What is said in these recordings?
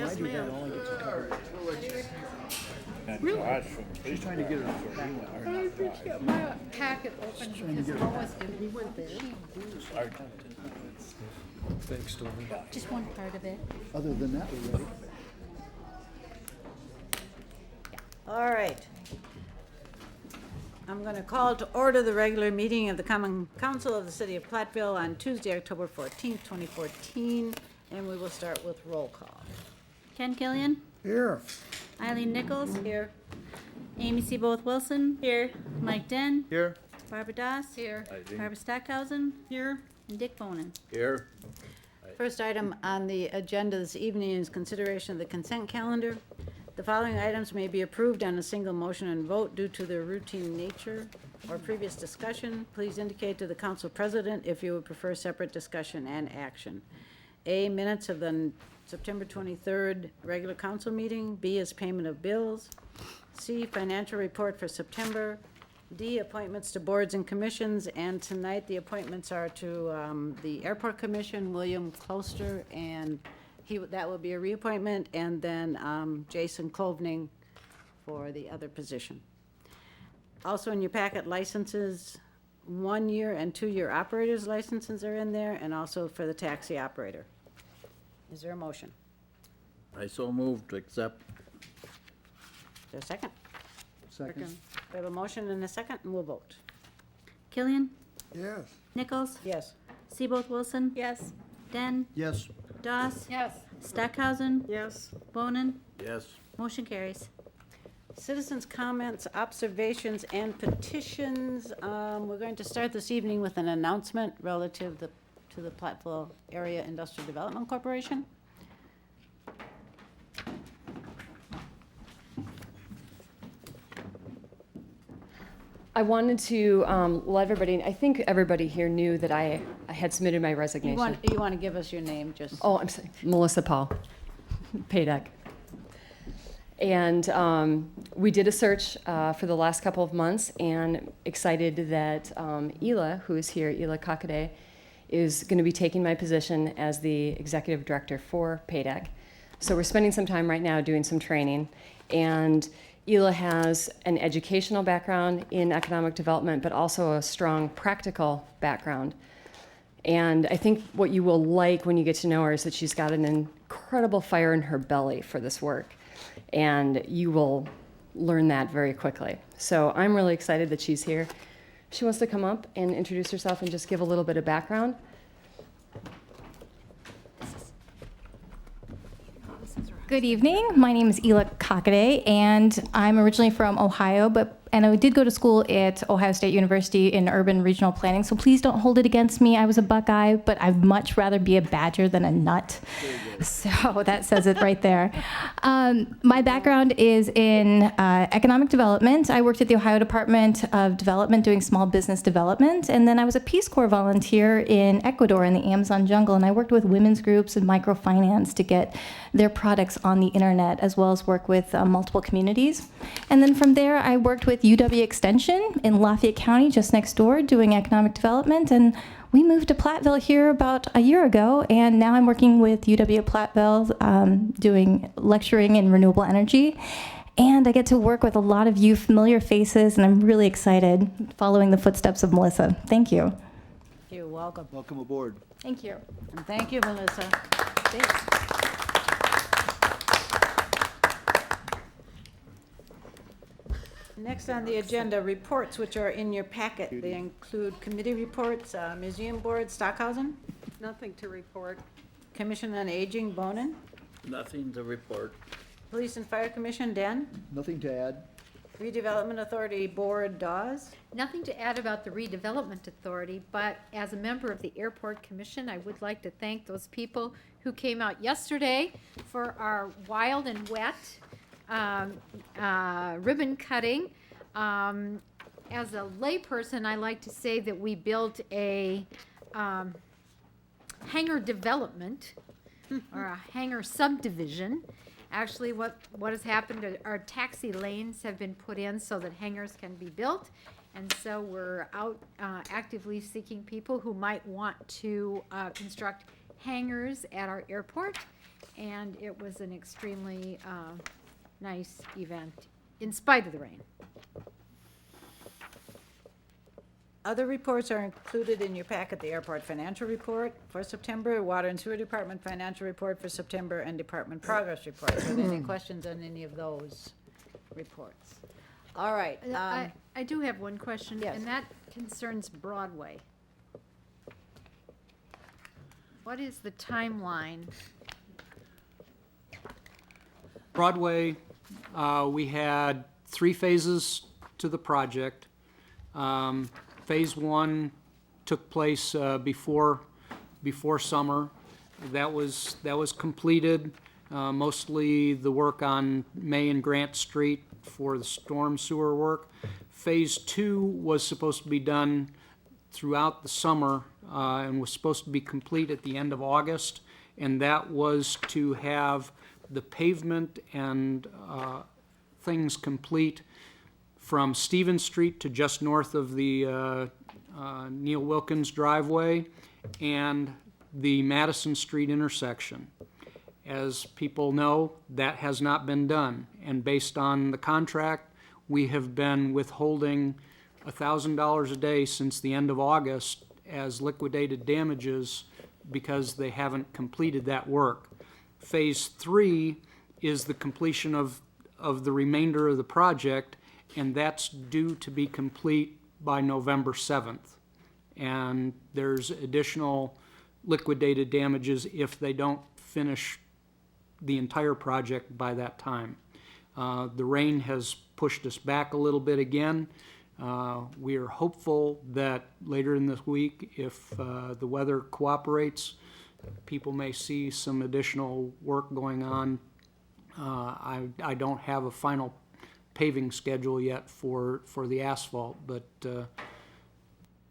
Yes, ma'am. She's trying to get her. Get my packet open because Lois did. We went there. Thanks, Tony. Just one part of it. Other than that, we're ready. All right. I'm going to call to order the regular meeting of the Common Council of the City of Platteville on Tuesday, October 14th, 2014, and we will start with roll call. Ken Killian, Here. Eileen Nichols, Here. Amy Seaboth Wilson. Here. Mike Den. Here. Barbara Doss. Here. Barbara Stockhausen. Here. And Dick Bonin. Here. First item on the agenda this evening is consideration of the consent calendar. The following items may be approved on a single motion and vote due to their routine nature or previous discussion. Please indicate to the council president if you would prefer separate discussion and action. A, minutes of the September 23rd regular council meeting. B is payment of bills. C, financial report for September. D, appointments to boards and commissions, and tonight the appointments are to the Airport Commission, William Closter, and that will be a reappointment, and then Jason Klovning for the other position. Also in your packet, licenses, 1-year and 2-year operators licenses are in there, and also for the taxi operator. Is there a motion? I so moved to accept. Is there a second? Second. We have a motion and a second, and we'll vote. Killian, Yes. Nichols, Yes. Seaboth Wilson. Yes. Den, Yes. Doss. Yes. Stockhausen. Yes. Bonin. Yes. Motion carries. Citizens' comments, observations, and petitions. We're going to start this evening with an announcement relative to the Platteville Area Industrial Development Corporation. I wanted to let everybody, I think everybody here knew that I had submitted my You resignation. want to give us your name, just? Oh, I'm sorry, Melissa Paul, Paydeck. And we did a search for the last couple of months, and excited that Ela, who is here, Ela Kakade, is going to be taking my position as the executive director for Paydeck. So we're spending some time right now doing some training, and Ela has an educational background in economic development, but also a strong practical background. And I think what you will like when you get to know her is that she's got an incredible fire in her belly for this work. And you will learn that very quickly. So I'm really excited that she's here. She wants to come up and introduce herself and just give a little bit of background. Good evening. My name is Ela Kakade, and I'm originally from Ohio, and I did go to school at Ohio State University in urban regional planning, so please don't hold it against me. I was a Buckeye, but I'd much rather be a Badger than a Nut. So that says it right there. My background is in economic development. I worked at the Ohio Department of Development doing small business development, and then I was a Peace Corps volunteer in Ecuador in the Amazon jungle, and I worked with women's groups and microfinance to get their products on the internet, as well as work with multiple communities. And then from there, I worked with UW Extension in Lafayette County, just next door, doing economic development. And we moved to Platteville here about a year ago, and now I'm working with UW Platteville, doing lecturing in renewable energy. And I get to work with a lot of you familiar faces, and I'm really excited following the footsteps of Melissa. Thank you. You're welcome. Welcome aboard. Thank you. And thank you, Melissa. Thanks. Next on the agenda, reports which are in your packet. They include committee reports, Museum Board, Stockhausen, Nothing to report. Commission on Aging, Bonin, Nothing to report. Police and Fire Commission, Den, Nothing to add. Redevelopment Authority Board, Dawes. Nothing to add about the Redevelopment Authority, but as a member of the Airport Commission, I would like to thank those people who came out yesterday for our wild and wet ribbon cutting. As a layperson, I like to say that we built a hangar development or a hangar subdivision. Actually, what has happened, our taxi lanes have been put in so that hangars can be built. And so we're out actively seeking people who might want to construct hangars at our airport. and it was an extremely nice event, in spite of the rain. Other reports are included in your packet, the airport financial report for September, water and sewer department financial report for September, and department progress reports. Are there any questions on any of those reports? All right. I do have one question, Yes. and that concerns Broadway. What is the timeline? Broadway, we had 3 phases to the project. Phase 1 took place before summer. That was completed. Mostly the work on May and Grant Street for the storm sewer work. Phase 2 was supposed to be done throughout the summer and was supposed to be complete at the end of August. And that was to have the pavement and things complete from Stevens Street to just north of the Neil Wilkins driveway and the Madison Street intersection. As people know, that has not been done. And based on the contract, we have been withholding $1,000 a day since the end of August as liquidated damages because they haven't completed that work. Phase 3 is the completion of the remainder of the project, and that's due to be complete by November 7th. And there's additional liquidated damages if they don't finish the entire project by that time. The rain has pushed us back a little bit again. We are hopeful that later in this week, if the weather cooperates, people may see some additional work going on. I don't have a final paving schedule yet for the asphalt, but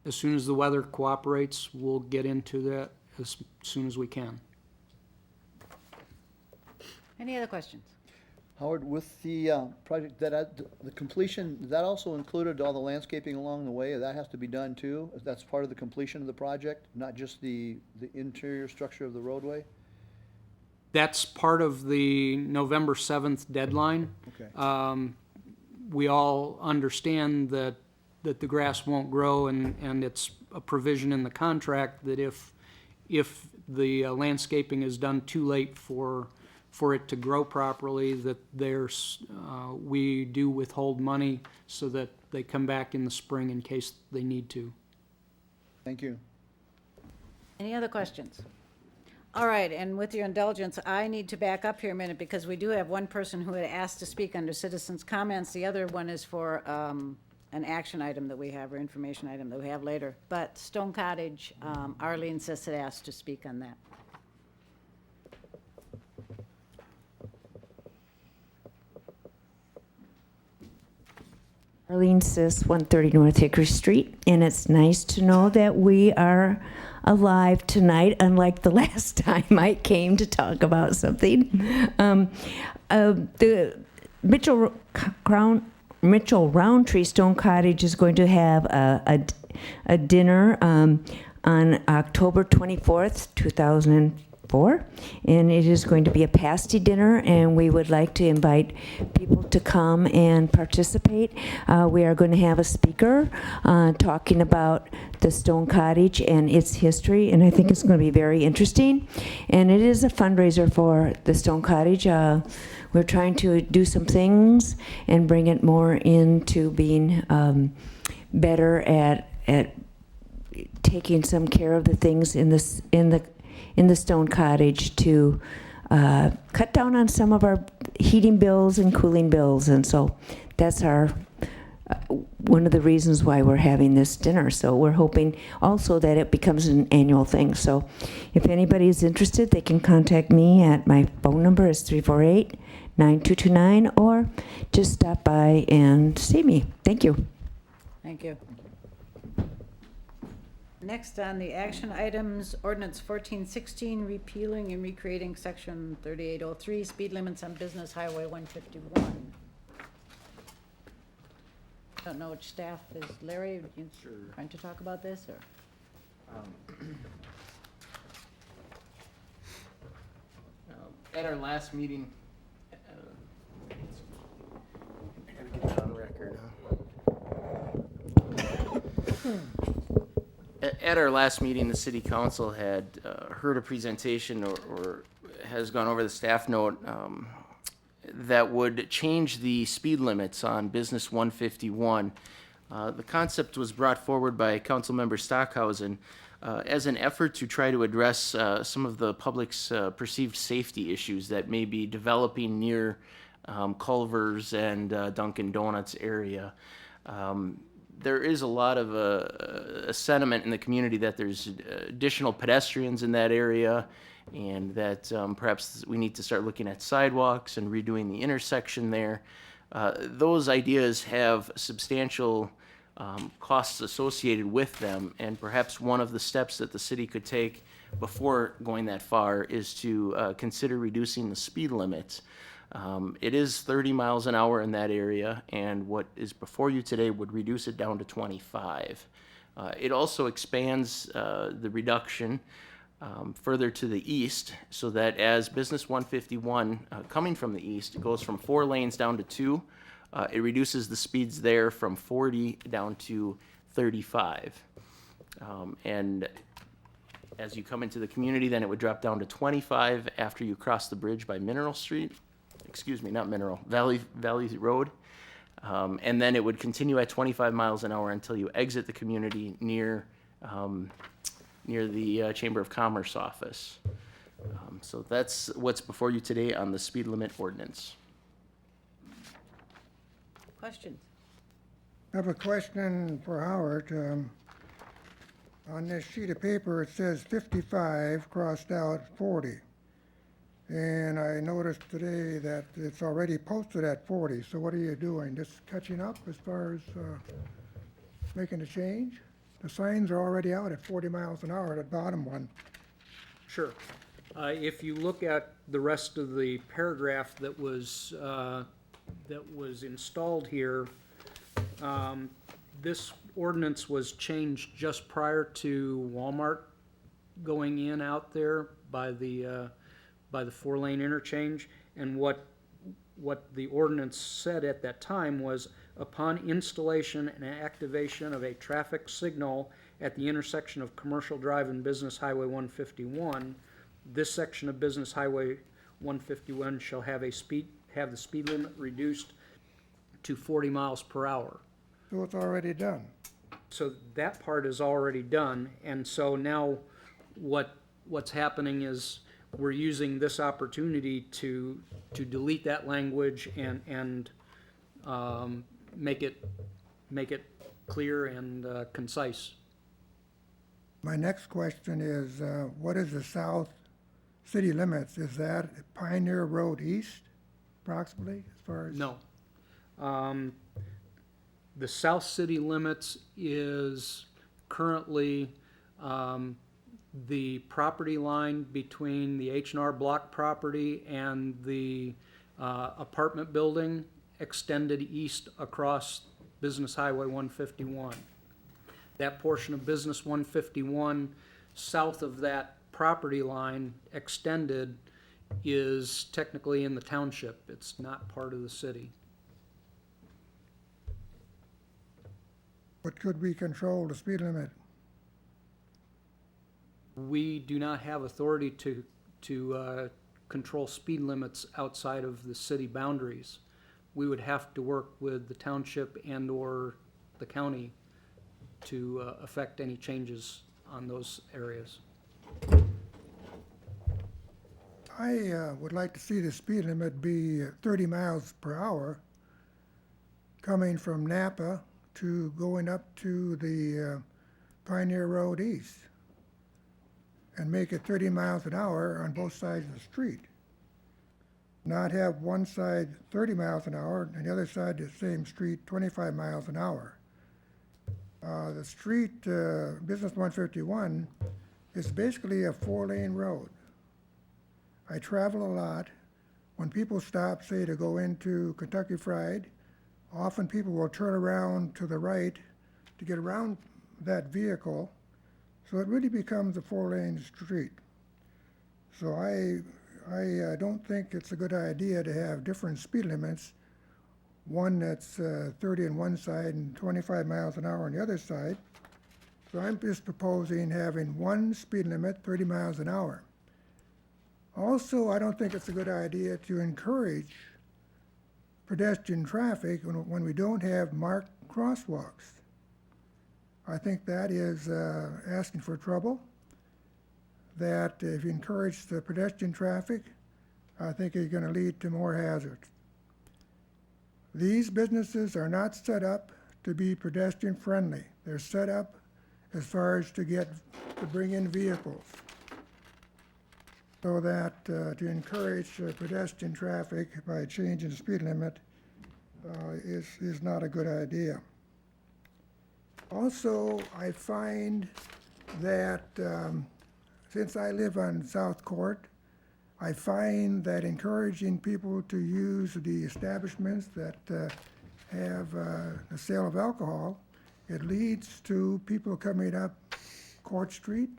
as soon as the weather cooperates, we'll get into that as soon as we can. Any other questions? Howard, with the project, the completion, that also included all the landscaping along the way? That has to be done too? That's part of the completion of the project, not just the interior structure of the roadway? That's part of the November 7th deadline. Okay. We all understand that the grass won't grow, and it's a provision in the contract that if the landscaping is done too late for it to grow properly, that we do withhold money so that they come back in the spring in case they need to. Thank you. Any other questions? All right, and with your indulgence, I need to back up here a minute because we do have one person who had asked to speak under citizens' comments. The other one is for an action item that we have, or information item that we have later. But Stone Cottage, Arlene Sis had asked to speak on that. Arlene Sis, 130 North Hickory Street, and it's nice to know that we are alive tonight, unlike the last time I came to talk about something. The Mitchell Roundtree Stone Cottage is going to have a dinner on October 24th, 2004, and it is going to be a pasty dinner, and we would like to invite people to come and participate. We are going to have a speaker talking about the Stone Cottage and its history, and I think it's going to be very interesting. And it is a fundraiser for the Stone Cottage. We're trying to do some things and bring it more into being better at taking some care of the things in the Stone Cottage to cut down on some of our heating bills and cooling bills, and so that's our one of the reasons why we're having this dinner. So we're hoping also that it becomes an annual thing. So if anybody is interested, they can contact me at my phone number is 348-9229, or just stop by and see me. Thank you. Thank you. Next on the action items, ordinance 1416, repealing and recreating section 3803, speed limits on Business Highway 151. Don't know which staff is. Larry, you trying to talk about this, or? At our last meeting, I gotta get it on record, huh? At our last meeting, the city council had heard a presentation or has gone over the staff note that would change the speed limits on Business 151. The concept was brought forward by Councilmember Stockhausen as an effort to try to address some of the public's perceived safety issues that may be developing near Culver's and Dunkin' Donuts area. There is a lot of a sentiment in the community that there's additional pedestrians in that area, and that perhaps we need to start looking at sidewalks and redoing the intersection there. Those ideas have substantial costs associated with them, and perhaps one of the steps that the city could take before going that far is to consider reducing the speed limit. It is 30 miles an hour in that area, and what is before you today would reduce it down to 25. It also expands the reduction further to the east, so that as Business 151 coming from the east goes from 4 lanes down to 2, it reduces the speeds there from 40 down to 35. And as you come into the community, then it would drop down to 25 after you cross the bridge by Mineral Street. Excuse me, not Mineral, Valley Road. And then it would continue at 25 miles an hour until you exit the community near the Chamber of Commerce office. So that's what's before you today on the speed limit ordinance. Questions? I have a question for Howard. On this sheet of paper, it says 55 crossed out 40. And I noticed today that it's already posted at 40. So what are you doing? Just catching up as far as making a change? The signs are already out at 40 miles an hour, the bottom one. Sure. If you look at the rest of the paragraph that was installed here, this ordinance was changed just prior to Walmart going in out there by the 4-lane interchange. And what the ordinance said at that time was, upon installation and activation of a traffic signal at the intersection of Commercial Drive and Business Highway 151, this section of Business Highway 151 shall have the speed limit reduced to 40 miles per hour. So it's already done. So that part is already done, and so now what's happening is we're using this opportunity to delete that language and make it clear and concise. My next question is, what is the south city limits? Is that Pioneer Road East, approximately, as far as? No. The south city limits is currently the property line between the H&R Block property and the apartment building extended east across Business Highway 151. That portion of Business 151 south of that property line extended is technically in the township. It's not part of the city. But could we control the speed limit? We do not have authority to control speed limits outside of the city boundaries. We would have to work with the township and/or the county to affect any changes on those areas. I would like to see the speed limit be 30 miles per hour coming from Napa to going up to the Pioneer Road East, and make it 30 miles an hour on both sides of the street. Not have one side 30 miles an hour and the other side the same street 25 miles an hour. The street, Business 151, is basically a 4-lane road. I travel a lot. When people stop, say, to go into Kentucky Fried, often people will turn around to the right to get around that vehicle, so it really becomes a 4-lane street. So I don't think it's a good idea to have different speed limits, one that's 30 on one side and 25 miles an hour on the other side. So I'm just proposing having one speed limit, 30 miles an hour. Also, I don't think it's a good idea to encourage pedestrian traffic when we don't have marked crosswalks. I think that is asking for trouble. That if you encourage the pedestrian traffic, I think you're going to lead to more hazards. These businesses are not set up to be pedestrian friendly. They're set up as far as to bring in vehicles. So that to encourage pedestrian traffic by changing the speed limit is not a good idea. Also, I find that since I live on South Court, I find that encouraging people to use the establishments that have the sale of alcohol, it leads to people coming up Court Street.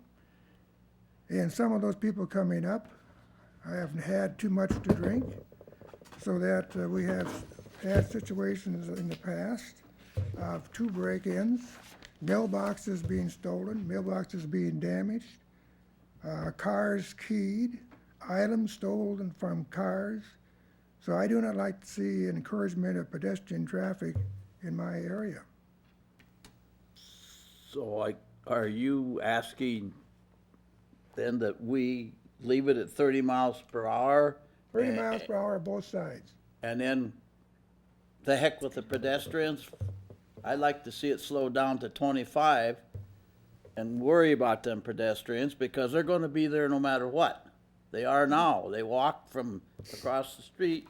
And some of those people coming up have had too much to drink, so that we have had situations in the past of 2 break-ins, mailboxes being stolen, mailboxes being damaged, cars keyed, items stolen from cars. So I do not like to see an encouragement of pedestrian traffic in my area. So are you asking then that we leave it at 30 miles per hour? 30 miles per hour both sides. And then the heck with the pedestrians? I'd like to see it slow down to 25 and worry about them pedestrians, because they're gonna be there no matter what. They are now. They walk from across the street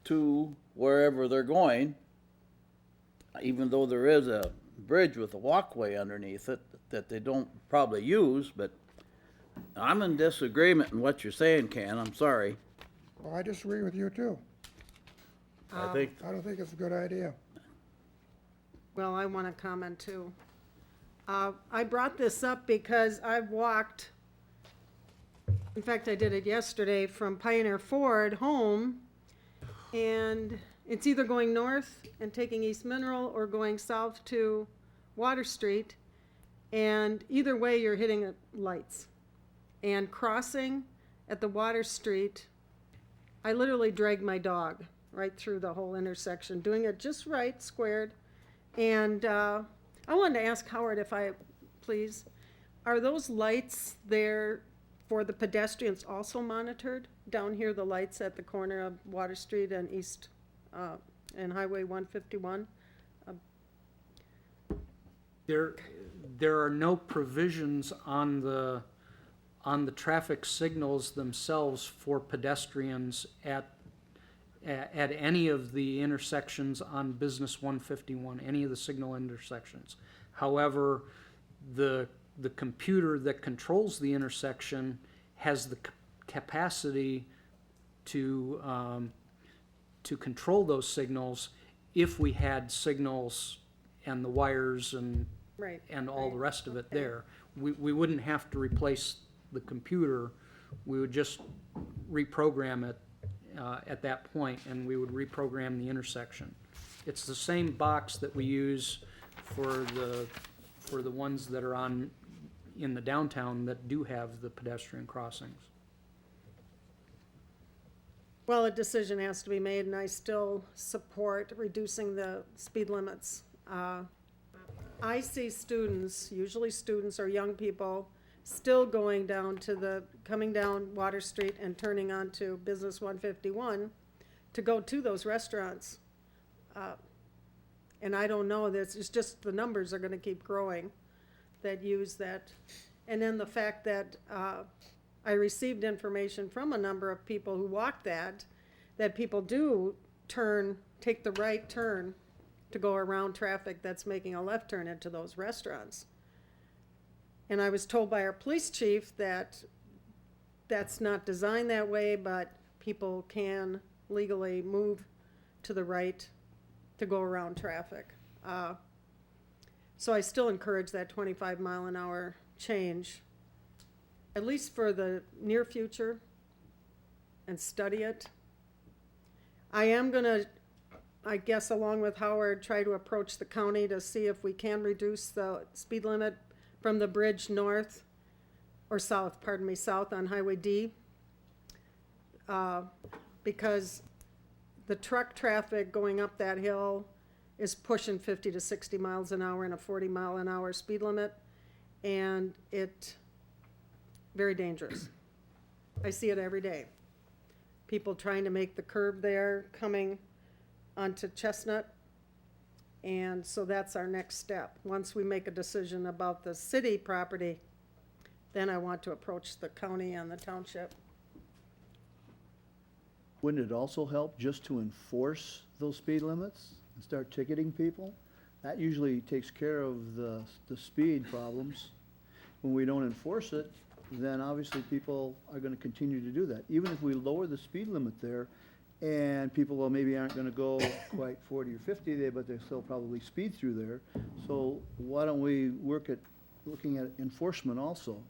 to wherever they're going, even though there is a bridge with a walkway underneath it that they don't probably use. But I'm in disagreement in what you're saying, Ken. I'm sorry. Well, I disagree with you too. I don't think it's a good idea. Well, I want to comment too. I brought this up because I've walked, in fact, I did it yesterday, from Pioneer Ford home, and it's either going north and taking East Mineral or going south to Water Street, and either way you're hitting lights. And crossing at the Water Street, I literally dragged my dog right through the whole intersection, doing it just right, squared. And I wanted to ask Howard please, are those lights there for the pedestrians also monitored? Down here, the lights at the corner of Water Street and East, and Highway 151? There are no provisions on the traffic signals themselves for pedestrians at any of the intersections on Business 151, any of the signal intersections. However, the computer that controls the intersection has the capacity to control those signals if we had signals and the wires and Right, all the rest of it there. We wouldn't have to replace the computer. We would just reprogram it at that point, and we would reprogram the intersection. It's the same box that we use for the ones that are in the downtown that do have the pedestrian crossings. Well, a decision has to be made, and I still support reducing the speed limits. I see students, usually students or young people, still coming down Water Street and turning onto Business 151 to go to those restaurants. And I don't know, it's just the numbers are gonna keep growing that use that. And then the fact that I received information from a number of people who walk that people do take the right turn to go around traffic that's making a left turn into those restaurants. And I was told by our police chief that that's not designed that way, but people can legally move to the right to go around traffic. So I still encourage that 25-mile-an-hour change, at least for the near future. and study it. I am gonna, I guess along with Howard, try to approach the county to see if we can reduce the speed limit from the bridge north, or south, pardon me, south on Highway D. Because the truck traffic going up that hill is pushing 50 to 60 miles an hour in a 40-mile-an-hour speed limit, and very dangerous. I see it every day. People trying to make the curb there, coming onto Chestnut, and so that's our next step. Once we make a decision about the city property, then I want to approach the county and the township. Wouldn't it also help just to enforce those speed limits and start ticketing people? That usually takes care of the speed problems. When we don't enforce it, then obviously people are gonna continue to do that. Even if we lower the speed limit there, and people maybe aren't gonna go quite 40 or 50 there, but they still probably speed through there. So why don't we work at looking at enforcement also?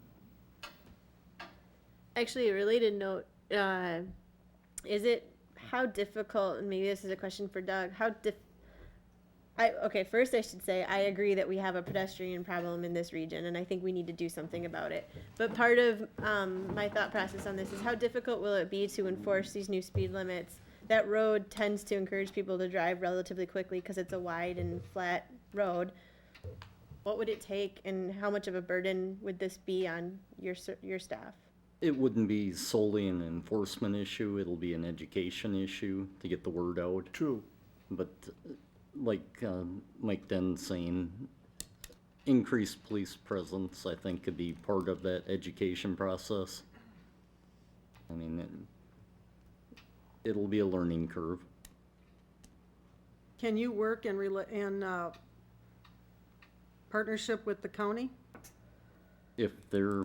Actually, a related note, how difficult, and maybe this is a question for Doug, first I should say, I agree that we have a pedestrian problem in this region, and I think we need to do something about it. But part of my thought process on this is how difficult will it be to enforce these new speed limits? That road tends to encourage people to drive relatively quickly because it's a wide and flat road. What would it take, and how much of a burden would this be on your staff? It wouldn't be solely an enforcement issue, it'll be an education issue to get the word out. True. But like Mike Den's saying, increased police presence, I think, could be part of that education process. I mean, it'll be a learning curve. Can you work in partnership with the county? If they're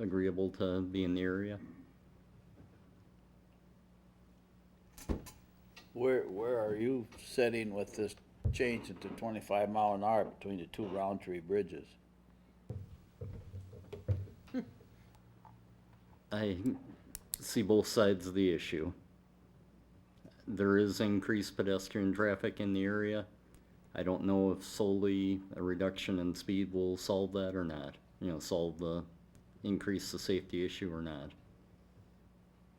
agreeable to be in the area. Where are you sitting with this change it to 25 mile an hour between the two Roundtree bridges? I see both sides of the issue. There is increased pedestrian traffic in the area. I don't know if solely a reduction in speed will solve that or not. Increase the safety issue or not.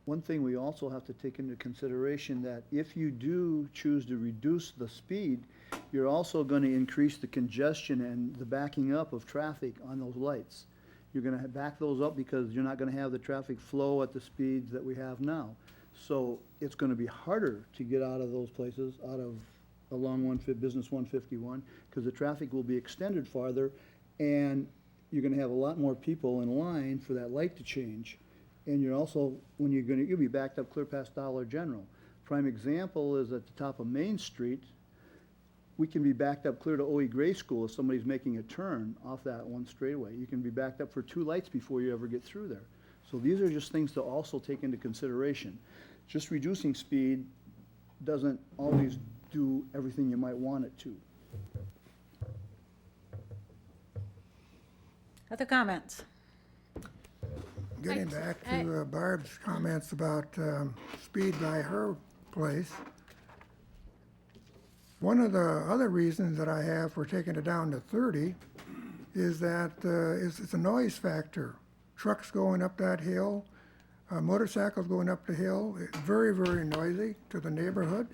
One thing we also have to take into consideration that if you do choose to reduce the speed, you're also going to increase the congestion and the backing up of traffic on those lights. You're going to back those up because you're not going to have the traffic flow at the speeds that we have now. So it's going to be harder to get out of those places, along Business 151, because the traffic will be extended farther, and you're going to have a lot more people in line for that light to change. And you're also, you'll be backed up clear past Dollar General. Prime example is at the top of Main Street, we can be backed up clear to OE Gray School if somebody's making a turn off that one straightaway. You can be backed up for 2 lights before you ever get through there. So these are just things to also take into consideration. Just reducing speed doesn't always do everything you might want it to. Other comments? Getting back to Barb's comments about speed by her place, one of the other reasons that I have for taking it down to 30 is that it's a noise factor. Trucks going up that hill, motorcycles going up the hill, it's very, very noisy to the neighborhood.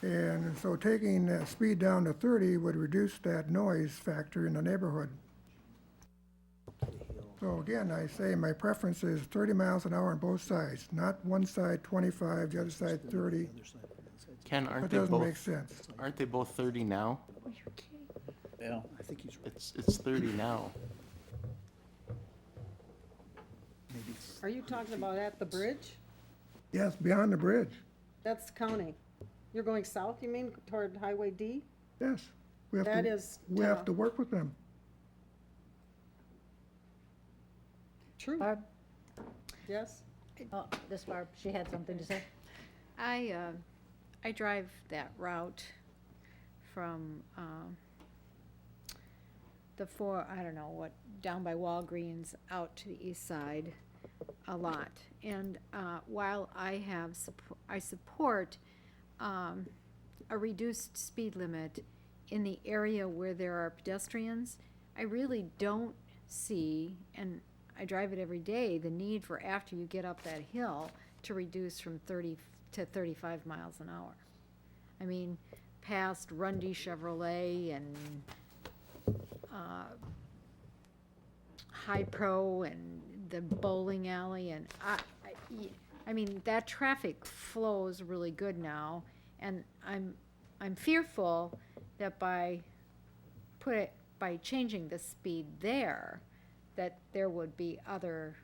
And so taking speed down to 30 would reduce that noise factor in the neighborhood. So again, I say my preference is 30 miles an hour on both sides, not one side 25, the other side 30. Ken, That doesn't make sense. aren't they both 30 now? Yeah. I think he's right. It's 30 now. Are you talking about at the bridge? Yes, beyond the bridge, That's county. You're going south, you mean, toward Highway D? yes. We have That to- is We have tough. to work with them. True. Barb? Yes? Oh, this Barb, she had something to say. I drive that route from down by Walgreens out to the east side. a lot. And while I support a reduced speed limit in the area where there are pedestrians, I really don't see, and I drive it every day, the need for after you get up that hill to reduce from 30 to 35 miles an hour. I mean, past Rundy Chevrolet and High Pro and the bowling alley, and I mean, that traffic flows really good now, and I'm fearful that by changing the speed there, that there would be other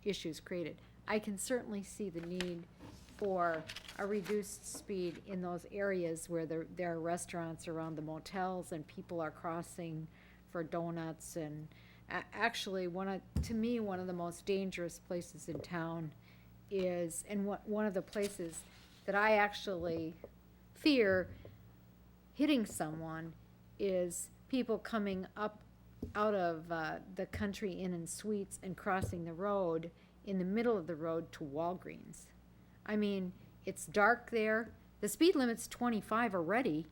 issues created. I can certainly see the need for a reduced speed in those areas where there are restaurants around the motels and people are crossing for donuts. And actually, to me, one of the most dangerous places in town is, and one of the places that I actually fear hitting someone, is people coming up out of the Country Inn and Suites and crossing the road in the middle of the road to Walgreens. I mean, it's dark there. The speed limit's 25 already.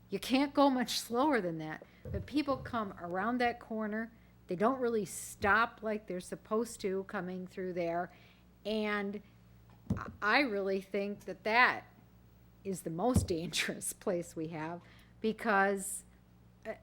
You can't go much slower than that. But people come around that corner. They don't really stop like they're supposed to coming through there. And I really think that that is the most dangerous place we have, because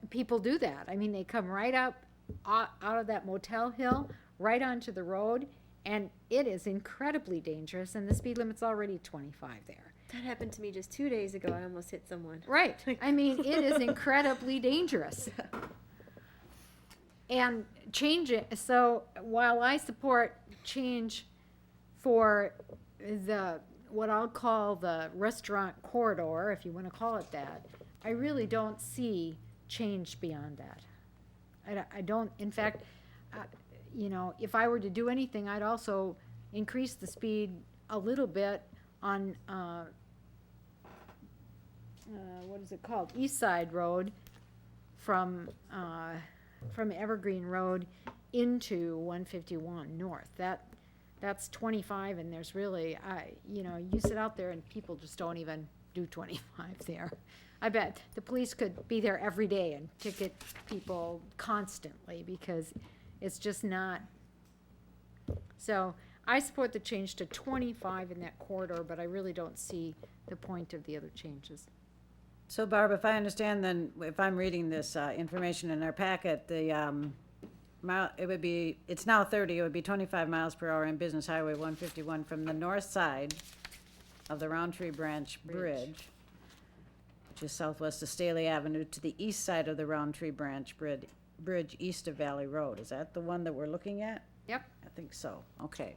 people do that. I mean, they come right up out of that motel hill, right onto the road, and it is incredibly dangerous, and the speed limit's already 25 there. That happened to me just 2 days ago. I almost hit someone. Right. I mean, it is incredibly dangerous. And change it, so while I support change for what I'll call the restaurant corridor, if you want to call it that, I really don't see change beyond that. I don't, in fact, you know, if I were to do anything, I'd also increase the speed a little bit on, what is it called? East Side Road from Evergreen Road into 151 North. That's 25, and there's really, you know, you sit out there and people just don't even do 25 there. I bet the police could be there every day and ticket people constantly, because it's just not. So I support the change to 25 in that corridor, but I really don't see the point of the other changes. So Barb, if I understand, then if I'm reading this information in our packet, the it's now 30, it would be 25 miles per hour in Business Highway 151 from the north side of the Roundtree Branch Bridge, which is southwest of Staley Avenue, to the east side of the Roundtree Branch Bridge east of Valley Road. Is that the one that we're looking at? Yep. I think so. Okay.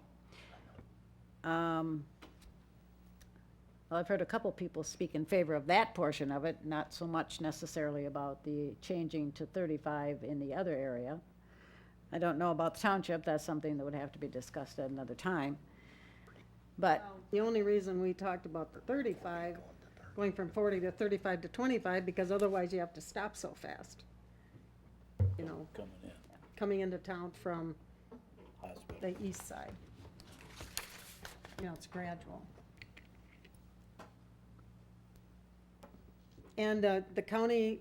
Well, I've heard a couple people speak in favor of that portion of it, not so much necessarily about the changing to 35 in the other area. I don't know about the township. That's something that would have to be discussed at another time. But The only reason we talked about the 35, going from 40 to 35 to 25, because otherwise you have to stop so fast. You know, coming into town from the east side. You know, it's gradual. And the county,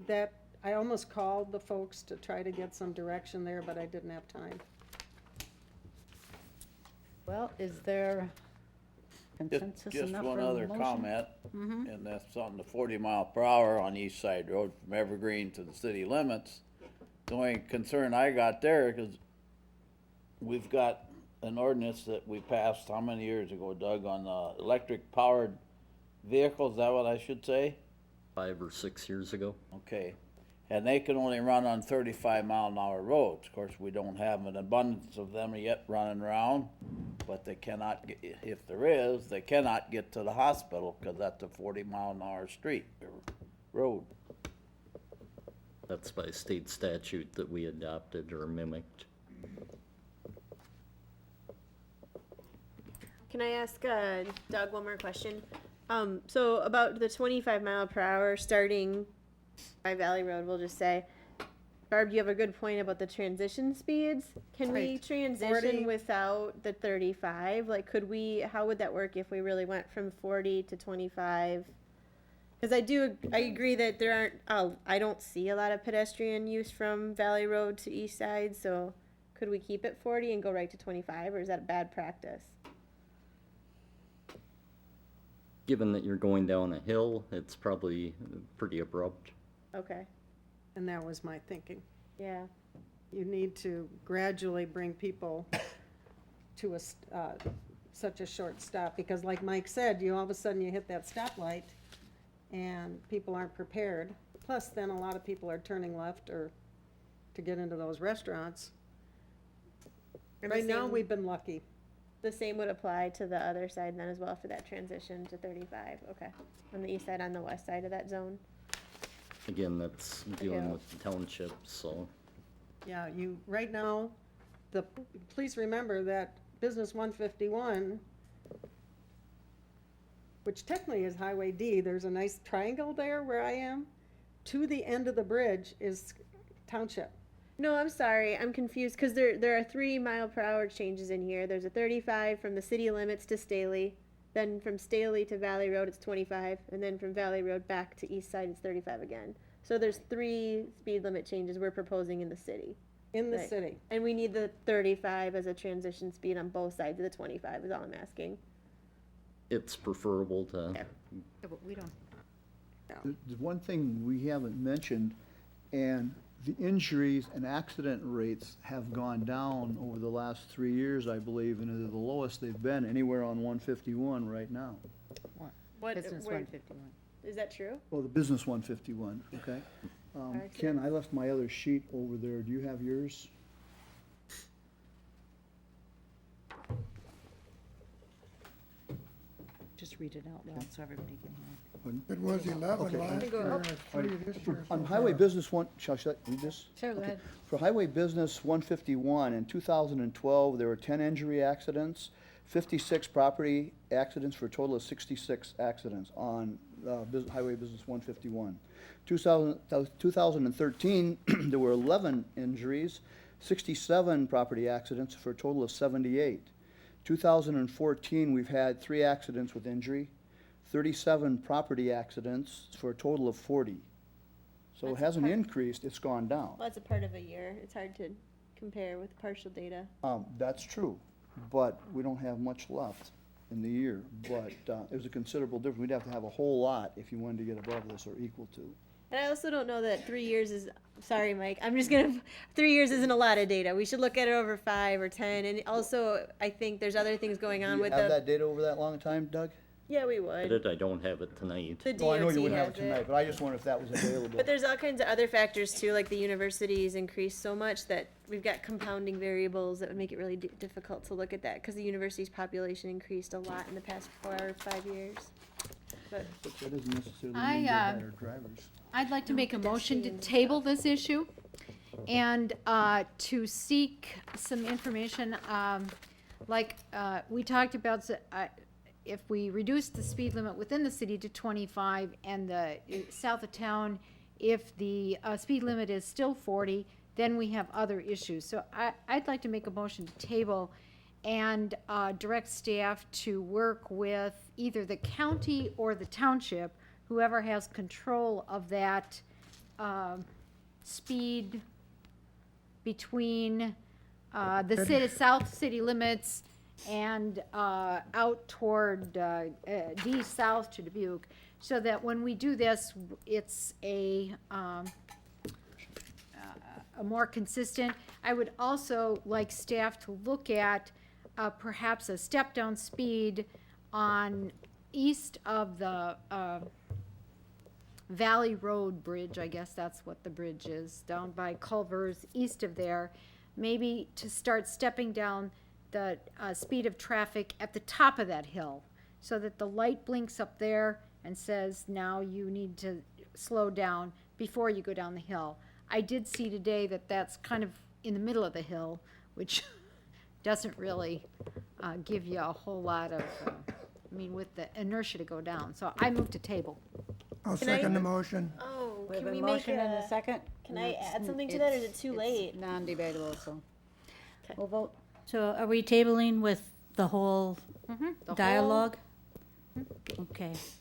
that, I almost called the folks to try to get some direction there, but I didn't have time. well, is there consensus Just enough one for a other motion? comment, Mhm. and that's on the 40 mile per hour on East Side Road from Evergreen to the city limits. The only concern I got there, because we've got an ordinance that we passed, how many years ago, Doug, on electric powered vehicles, is that what I should say? 5 or 6 years ago. Okay, and they can only run on 35-mile-an-hour roads. Of course, we don't have an abundance of them yet running around, but they cannot get, if there is, they cannot get to the hospital, because that's a 40-mile-an-hour street, or road. That's by state statute that we adopted or mimicked. Can I ask Doug one more question? So about the 25 mile per hour starting by Valley Road, we'll just say, Barb, you have a good point about the transition speeds. Can we Right. transition 40. without the 35? Like, how would that work if we really went from 40 to 25? Because I agree that I don't see a lot of pedestrian use from Valley Road to East Side, so could we keep it 40 and go right to 25, or is that a bad practice? Given that you're going down a hill, it's probably pretty abrupt. Okay, And that was my thinking. yeah. You need to gradually bring people to such a short stop, because like Mike said, all of a sudden you hit that stoplight and people aren't prepared. Plus, then a lot of people are turning left or to get into those restaurants. And the Right now, same- we've been lucky. The same would apply to the other side then as well for that transition to 35, okay. On the east side, on the west side of that zone. Again, that's dealing Yeah. with the townships, so. Yeah, right now, please remember that Business 151, which technically is Highway D, there's a nice triangle there where I am. To the end of the bridge is township. No, I'm sorry, I'm confused, because there are 3 mile-per-hour changes in here. There's a 35 from the city limits to Staley, then from Staley to Valley Road, it's 25, and then from Valley Road back to East Side, it's 35 again. So there's 3 speed limit changes we're proposing in the city. In the Right. city. And we need the 35 as a transition speed on both sides of the 25, is all I'm asking. It's preferable to, Yeah, but we don't. The one thing we haven't mentioned, and the injuries and accident rates have gone down over the last 3 years, I believe, and they're the lowest they've been anywhere on 151 right now. What, Business 151. Is that true? Well, the business 151, okay? Ken, I left my other sheet over there. Do you have yours? Just read it out loud so everybody can hear it. It was 11 Okay. last Go year, up. and 3 this year. On Highway Business shall I read this? Sure, go Okay. ahead. For Highway Business 151, in 2012, there were 10 injury accidents, 56 property accidents, for a total of 66 accidents on Highway Business 151. 2013, there were 11 injuries, 67 property accidents, for a total of 78. 2014, we've had 3 accidents with injury, 37 property accidents, for a total of 40. So it That's hasn't part- increased, it's gone down. Well, that's a part of a year. It's hard to compare with partial data. That's true, but we don't have much left in the year. But there's a considerable difference. We'd have to have a whole lot if you wanted to get above this or equal to. And I also don't know that 3 years is, sorry, Mike, I'm just gonna, 3 years isn't a lot of data. We should look at it over 5 or 10. And also, I think there's other things going Do on you with have the, that data over that long time, Doug? yeah, we would. I don't have it tonight. The Oh, I know you DOT wouldn't have has it tonight, it. but I just wondered if that was available. But there's all kinds of other factors too, like the universities increased so much that we've got compounding variables that would make it really difficult to look at that, because the university's population increased a lot in the past 4 or 5 years. But But that doesn't necessarily I, mean they're better drivers. I'd like to make a motion to pedestrians. table this issue and to seek some information, we talked about, if we reduce the speed limit within the city to 25 and the south of town, if the speed limit is still 40, then we have other issues. So I'd like to make a motion to table and direct staff to work with either the county or the township, whoever has control of that speed between the city, south city limits and out toward D south to Dubuque, so that when we do this, it's a more consistent. I would also like staff to look at perhaps a step-down speed on east of the Valley Road Bridge, I guess that's what the bridge is, down by Culver's, east of there, maybe to start stepping down the speed of traffic at the top of that hill, so that the light blinks up there and says, now you need to slow down before you go down the hill. I did see today that that's kind of in the middle of the hill, which doesn't really give you a whole lot of, with the inertia to go down. So I move to table. I'll Can I- second the motion. Oh, We have can a we make motion and a second? Can I It's- add something to that, or is it too it's late? non-debatable, so. Okay. We'll vote. So are we tabling with the whole The whole- dialogue? Okay. It's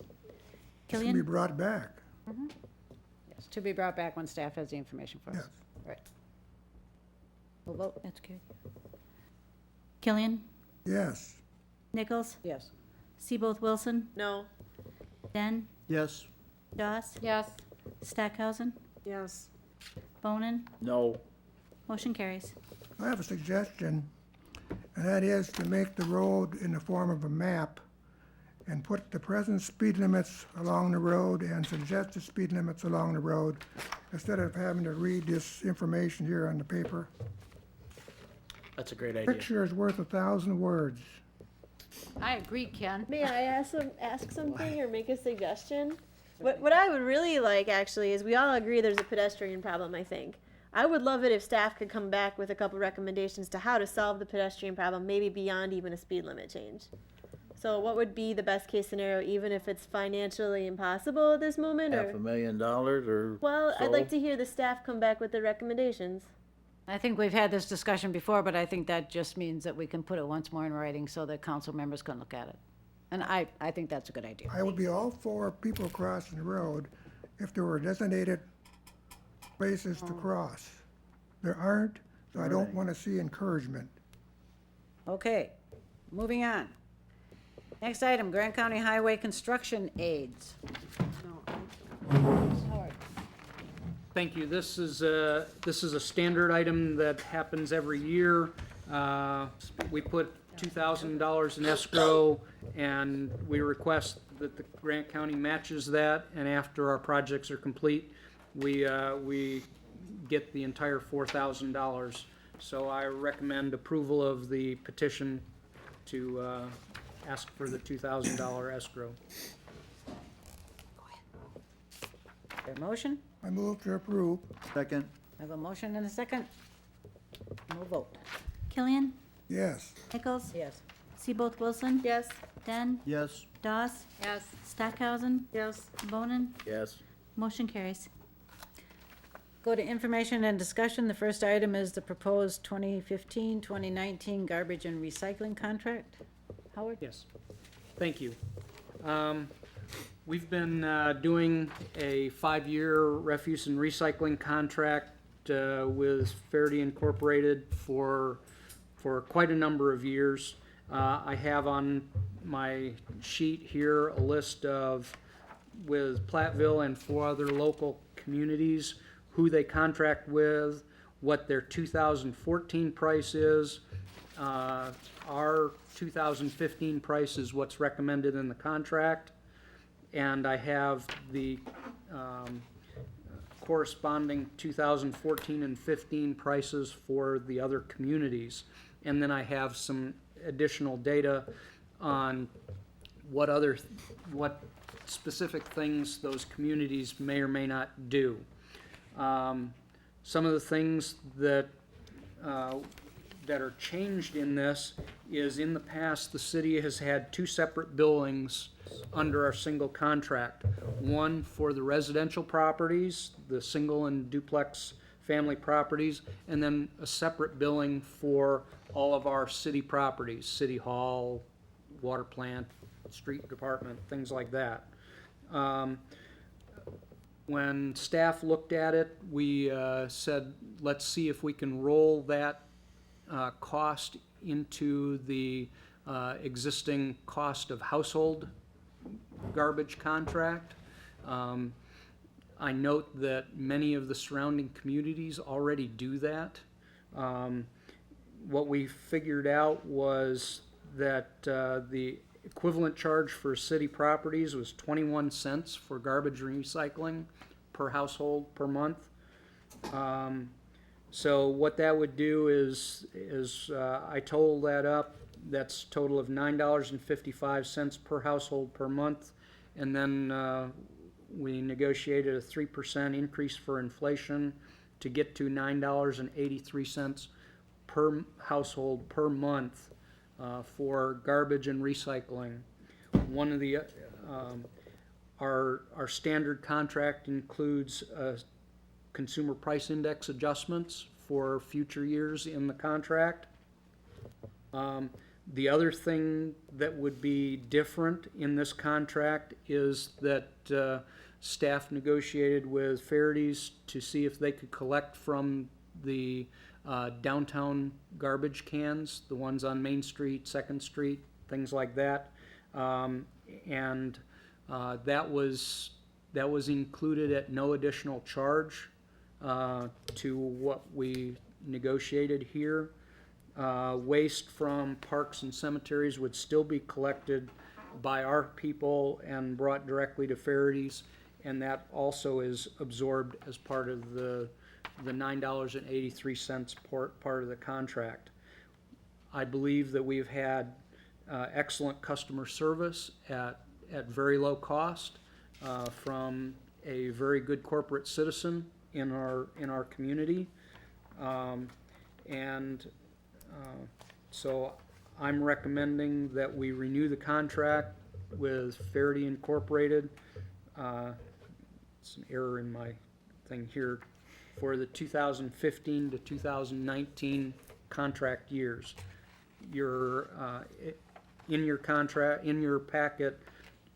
gonna be Killian? brought back. Yes, to be brought back when staff has the information for us. Yes. Right. We'll vote. That's good. Killian? Yes. Nichols? Yes. Seaboth Wilson? No. Den? Yes. Doss? Yes. Stackhausen? Yes. Bonin? No. Motion carries. I have a suggestion, and that is to make the road in the form of a map and put the present speed limits along the road and suggested speed limits along the road, instead of having to read this information here on the paper. That's a great idea. Picture is worth 1,000 words. I agree, Ken. May I ask something or make a suggestion? What I would really like actually is we all agree there's a pedestrian problem, I think. I would love it if staff could come back with a couple recommendations to how to solve the pedestrian problem, maybe beyond even a speed limit change. So what would be the best case scenario, even if it's financially impossible at this moment? Or, $500,000 or well, so? I'd like to hear the staff come back with the recommendations. I think we've had this discussion before, but I think that just means that we can put it once more in writing so that council members can look at it. And I think that's a good idea. I would be all for people crossing the road if there were designated places to cross. There aren't, so I don't want to see encouragement. Okay, moving on. Next item, Grant County Highway Construction Aids. Howard. Thank you. This is a standard item that happens every year. We put $2,000 in escrow, and we request that the Grant County matches that, and after our projects are complete, we get the entire $4,000. So I recommend approval of the petition to ask for the $2,000 escrow. There a motion? I move to approve. Second. I have a motion and a second. We'll vote. Killian? Yes. Nichols? Yes. Seaboth Wilson? Yes. Den? Yes. Doss? Yes. Stackhausen? Yes. Bonin? Yes. Motion carries. Go to information and discussion. The first item is the proposed 2015-2019 garbage and recycling contract. Howard? Yes, thank you. We've been doing a 5-year refuse and recycling contract with Faraday Incorporated for quite a number of years. I have on my sheet here a list of, with Platteville and 4 other local communities, who they contract with, what their 2014 price is. Our 2015 price is what's recommended in the contract, and I have the corresponding 2014 and 15 prices for the other communities. And then I have some additional data on what specific things those communities may or may not do. Some of the things that are changed in this is, in the past, the city has had 2 separate billings under our single contract. One for the residential properties, the single and duplex family properties, and then a separate billing for all of our city properties, city hall, water plant, street department, things like that. When staff looked at it, we said, let's see if we can roll that cost into the existing cost of household garbage contract. I note that many of the surrounding communities already do that. What we figured out was that the equivalent charge for city properties was 21 cents for garbage recycling per household per month. So what that would do is I total that up. That's a total of $9.55 per household per month, and then we negotiated a 3% increase for inflation to get to $9.83 per household per month for garbage and recycling. One of the Our standard contract includes consumer price index adjustments for future years in the contract. The other thing that would be different in this contract is that staff negotiated with Faraday to see if they could collect from the downtown garbage cans, the ones on Main Street, Second Street, things like that. And that was included at no additional charge to what we negotiated here. Waste from parks and cemeteries would still be collected by our people and brought directly to Faraday's, and that also is absorbed as part of the $9.83 part of the contract. I believe that we've had excellent customer service at very low cost from a very good corporate citizen in our community, so I'm recommending that we renew the contract with Faraday Incorporated. It's an error in my thing here, for the 2015 to 2019 contract years. In your contract, in your packet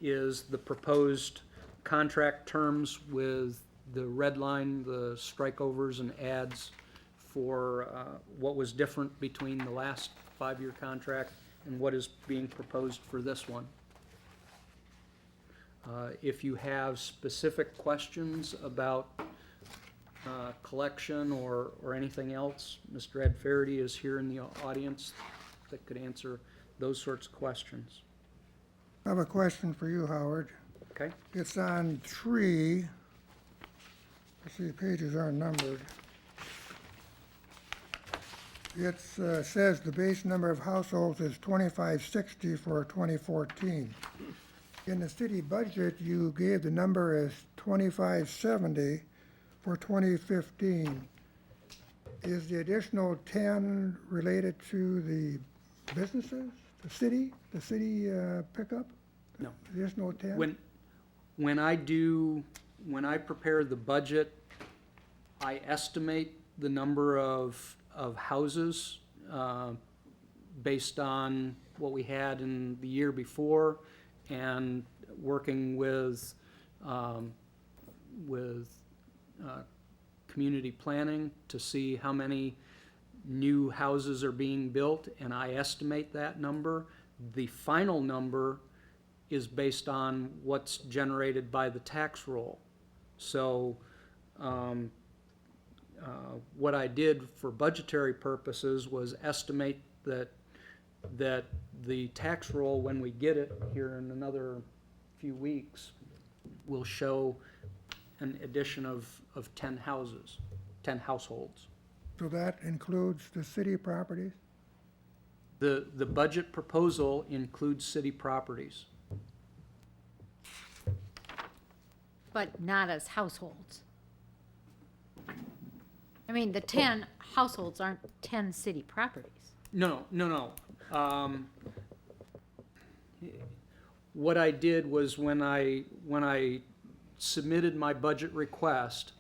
is the proposed contract terms with the red line, the strikeovers and adds for what was different between the last 5-year contract and what is being proposed for this one. If you have specific questions about collection or anything else, Mr. Ed Faraday is here in the audience that could answer those sorts of questions. I have a question for you, Howard. Okay? It's on 3. Let's see, the pages aren't numbered. It says the base number of households is 2560 for 2014. In the city budget, you gave the number as 2570 for 2015. Is the additional 10 related to the businesses, the city pickup? No. Additional 10? When I prepare the budget, I estimate the number of houses based on what we had in the year before, and working with community planning to see how many new houses are being built, and I estimate that number. The final number is based on what's generated by the tax roll. So what I did for budgetary purposes was estimate that the tax roll, when we get it here in another few weeks, will show an addition of 10 houses, 10 households. So that includes the city properties? The budget proposal includes city properties. But not as households. I mean, the 10 households aren't 10 city properties. No. What I did was when I submitted my budget request,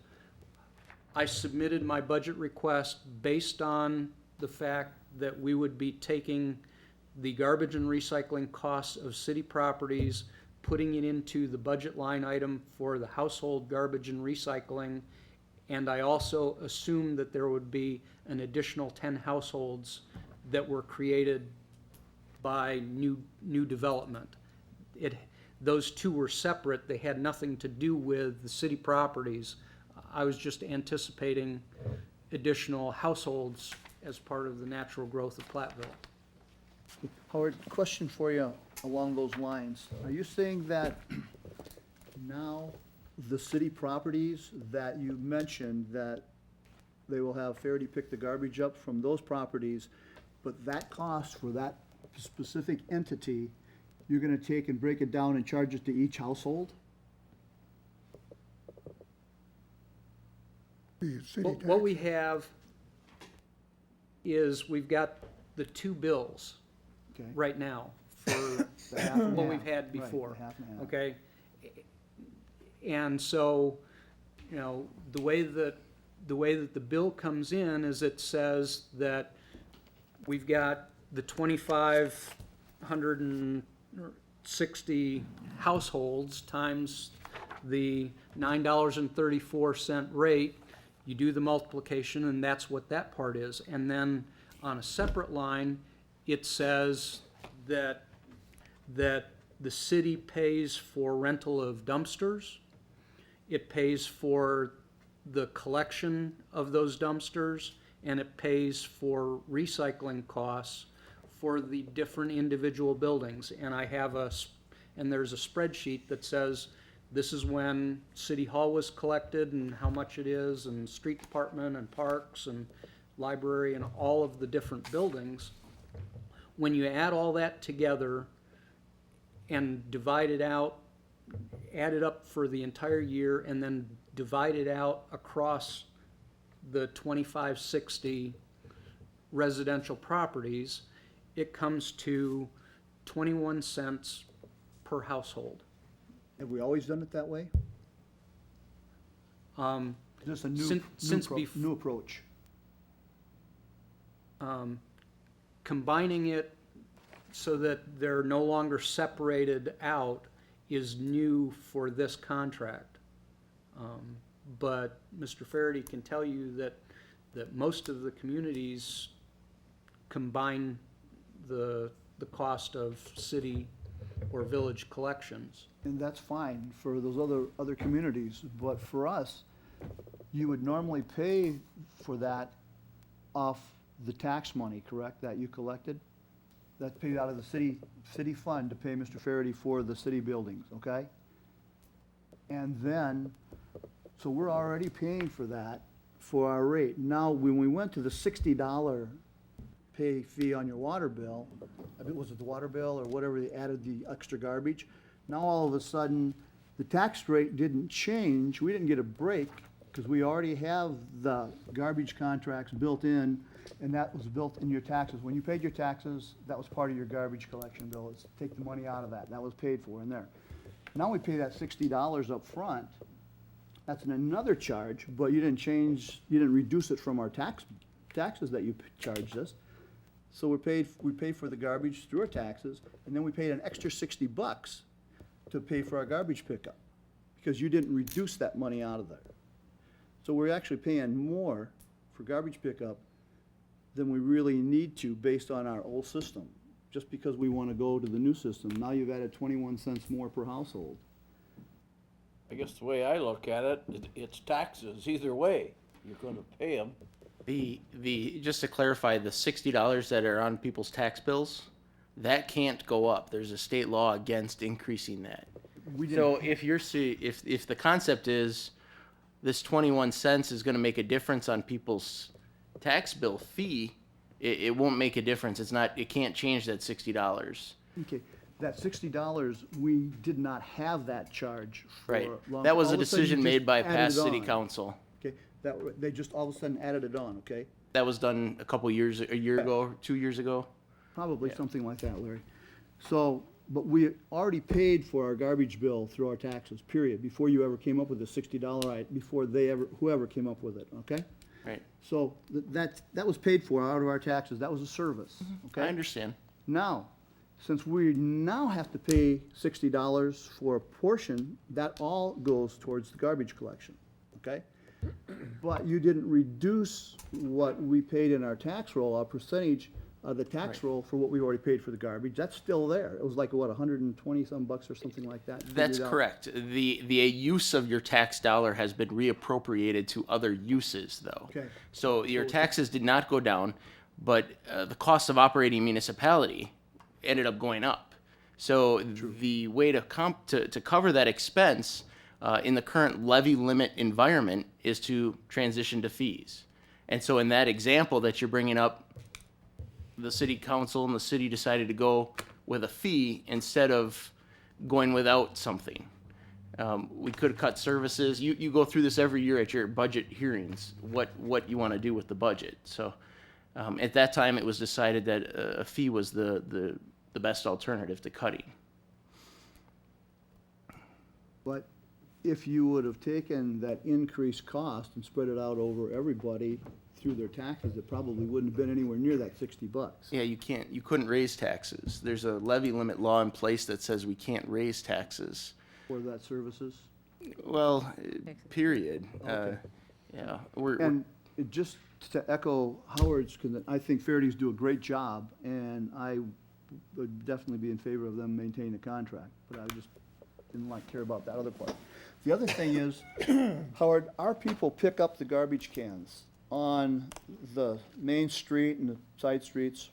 I submitted my budget request based on the fact that we would be taking the garbage and recycling costs of city properties, putting it into the budget line item for the household garbage and recycling, and I also assumed that there would be an additional 10 households that were created by new development. Those two were separate. They had nothing to do with the city properties. I was just anticipating additional households as part of the natural growth of Platteville. Howard, question for you along those lines. Are you saying that now the city properties that you mentioned, that they will have Faraday pick the garbage up from those properties, but that cost for that specific entity, you're gonna take and break it down and charge it to each household? The city What we tax. have is we've got the two bills Okay. right now for The half and what half. we've had Right, before. the half and half. Okay? And so, you know, the way that the bill comes in is it says that we've got the 2,560 households times the $9.34 rate. You do the multiplication, and that's what that part is. And then on a separate line, it says that the city pays for rental of dumpsters. It pays for the collection of those dumpsters, and it pays for recycling costs for the different individual buildings. And there's a spreadsheet that says this is when City Hall was collected and how much it is, and street department and parks and library and all of the different buildings. When you add all that together and divide it out, add it up for the entire year, and then divide it out across the 2,560 residential properties, it comes to 21 cents per household. Have we always done it that way? Just a new approach. Combining it so that they're no longer separated out is new for this contract. But Mr. Faraday can tell you that most of the communities combine the cost of city or village collections. And that's fine for those other communities, but for us, you would normally pay for that off the tax money, correct, that you collected? That's paid out of the city fund to pay Mr. Faraday for the city buildings, okay? And then, so we're already paying for that for our rate. Now, when we went to the $60 pay fee on your water bill, I mean, was it the water bill or whatever, they added the extra garbage? Now, all of a sudden, the tax rate didn't change. We didn't get a break because we already have the garbage contracts built in, and that was built in your taxes. When you paid your taxes, that was part of your garbage collection bill. It's take the money out of that. That was paid for in there. Now we pay that $60 up front. That's another charge, but you didn't reduce it from our taxes that you charged us. So we paid for the garbage through our taxes, and then we paid an extra $60 to pay for our garbage pickup, because you didn't reduce that money out of there. So we're actually paying more for garbage pickup than we really need to based on our old system, just because we want to go to the new system. Now you've added 21 cents more per household. I guess the way I look at it, it's taxes either way. You're gonna pay them. Just to clarify, the $60 that are on people's tax bills, that can't go up. There's a state law against increasing that. So if if the concept is this 21 cents is gonna make a difference on people's tax bill fee, it won't make a difference. It can't change that $60. Okay, that $60, we did not have that charge for Right. long. That was All a of sudden you decision just made by added past it city on. council. Okay, they just all of a sudden added it on, okay? That was done a year ago, 2 years ago. Probably something like that, Larry. So, but we already paid for our garbage bill through our taxes, period, before you ever came up with the $60, before whoever came up with it, okay? Right. So that was paid for out of our taxes. That was a service, okay? I understand. Now, since we now have to pay $60 for a portion, that all goes towards the garbage collection, okay? But you didn't reduce what we paid in our tax roll, our percentage of the tax roll for what we already paid for the garbage. That's still there. It was like, what, 120 some bucks or something like that? That's figured out. correct. The use of your tax dollar has been reappropriated to other uses, though. Okay. So your taxes did not go down, but the cost of operating municipality ended up going up. So the way to cover that expense in the current levy limit environment is to transition to fees. And so in that example that you're bringing up, the city council and the city decided to go with a fee instead of going without something. We could have cut services. You go through this every year at your budget hearings, what you want to do with the budget. So at that time, it was decided that a fee was the best alternative to cutting. But if you would have taken that increased cost and spread it out over everybody through their taxes, it probably wouldn't have been anywhere near that $60. Yeah, you couldn't raise taxes. There's a levy limit law in place that says we can't raise taxes. For that services. Well, period. Yeah, And just to echo Howard's, because I think Fairdies do a great job, and I would definitely be in favor of them maintaining the contract, but I just didn't care about that other part. The other thing is, Howard, our people pick up the garbage cans on the main street and the side streets.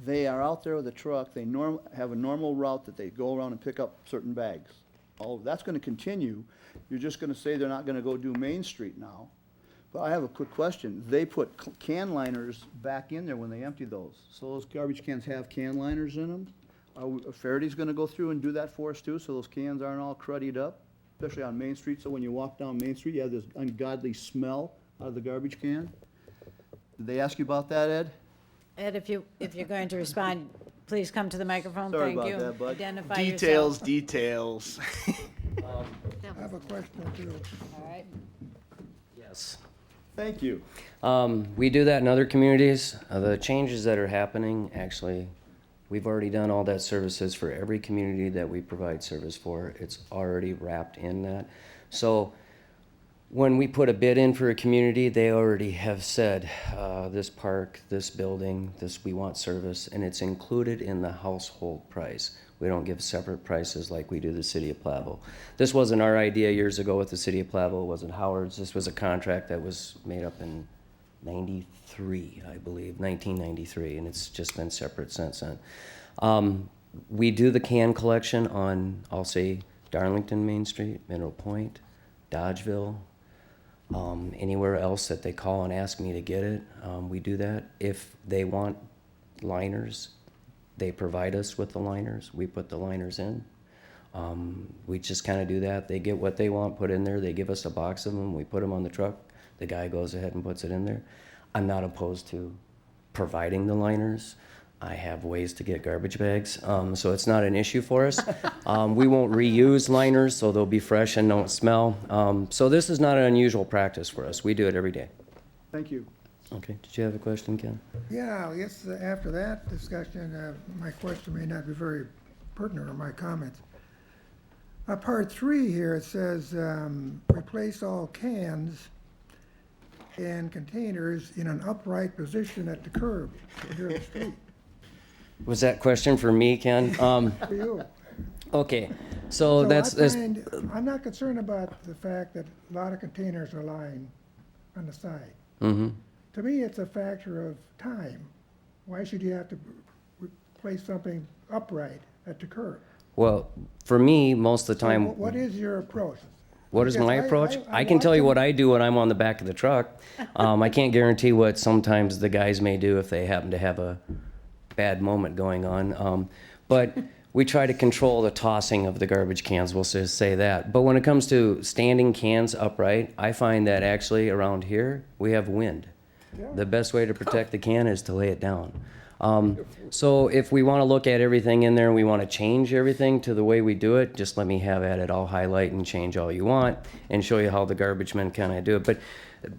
They are out there with a truck. They have a normal route that they go around and pick up certain bags. All that's going to continue. You're just going to say they're not going to go do Main Street now. But I have a quick question. They put can liners back in there when they empty those. So those garbage cans have can liners in them. Are Faraday's going to go through and do that for us too, so those cans aren't all cruddied up, especially on Main Street? So when you walk down Main Street, you have this ungodly smell out of the garbage can. Did they ask you about that, Ed? Ed, if you're going to respond, please come to the microphone. Sorry Thank about you. that, bud. Identify details, yourself. details. I have a question or two. All right. Yes. Thank you. We do that in other communities. The changes that are happening, actually, we've already done all that services for every community that we provide service for. It's already wrapped in that. So when we put a bid in for a community, they already have said, this park, this building, this, we want service, and it's included in the household price. We don't give separate prices like we do the city of Platteville. This wasn't our idea years ago with the city of Platteville. It wasn't Howard's. This was a contract that was made up in 93, I believe, 1993, and it's just been separate since then. We do the can collection on, I'll say, Darlington Main Street, Mineral Point, Dodgeville, anywhere else that they call and ask me to get it, we do that. If they want liners, they provide us with the liners. We put the liners in. We just kind of do that. They get what they want put in there. They give us a box of them. We put them on the truck. The guy goes ahead and puts it in there. I'm not opposed to providing the liners. I have ways to get garbage bags, so it's not an issue for us. We won't reuse liners, so they'll be fresh and don't smell. So this is not an unusual practice for us. We do it every day. Thank you. Okay, did you have a question, Ken? Yeah, I guess after that discussion, my question may not be very pertinent or my comments. Part 3 here, it says, replace all cans and containers in an upright position at the curb near the street. Was that question for me, Ken? For you. Okay, so I'm not concerned about the fact that a lot of containers are lying on the side. Mm-hmm. To me, it's a factor of time. Why should you have to place something upright at the curb? Well, for me, most of the time. So what is your approach? What is Because my approach? I I can tell you watch what I do when I'm on the back of the truck. I can't guarantee what sometimes the guys may do if they happen to have a bad moment going on. But we try to control the tossing of the garbage cans, we'll just say that. But when it comes to standing cans upright, I find that actually around here, we have wind. The best way to protect the can is to lay it down. So if we want to look at everything in there and we want to change everything to the way we do it, just let me have at it. I'll highlight and change all you want and show you how the garbage men kind of do it.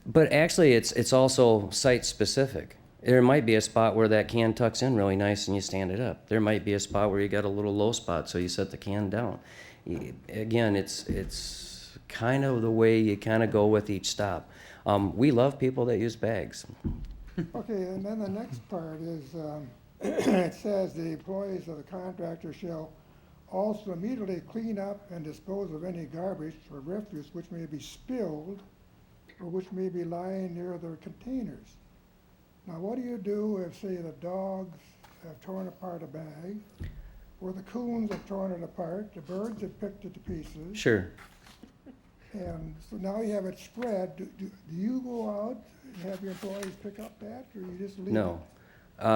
But actually, it's also site specific. There might be a spot where that can tucks in really nice and you stand it up. There might be a spot where you got a little low spot, so you set the can down. Again, it's kind of the way you kind of go with each stop. We love people that use bags. Okay, and then the next part is, it says the employees of the contractor shall also immediately clean up and dispose of any garbage or refuse which may be spilled or which may be lying near their containers. Now, what do you do if, say, the dogs have torn apart a bag, or the coons have torn it apart, the birds have picked it to pieces? Sure. And so now you have it spread. Do you go out and have your employees pick up that, or you just leave it? No.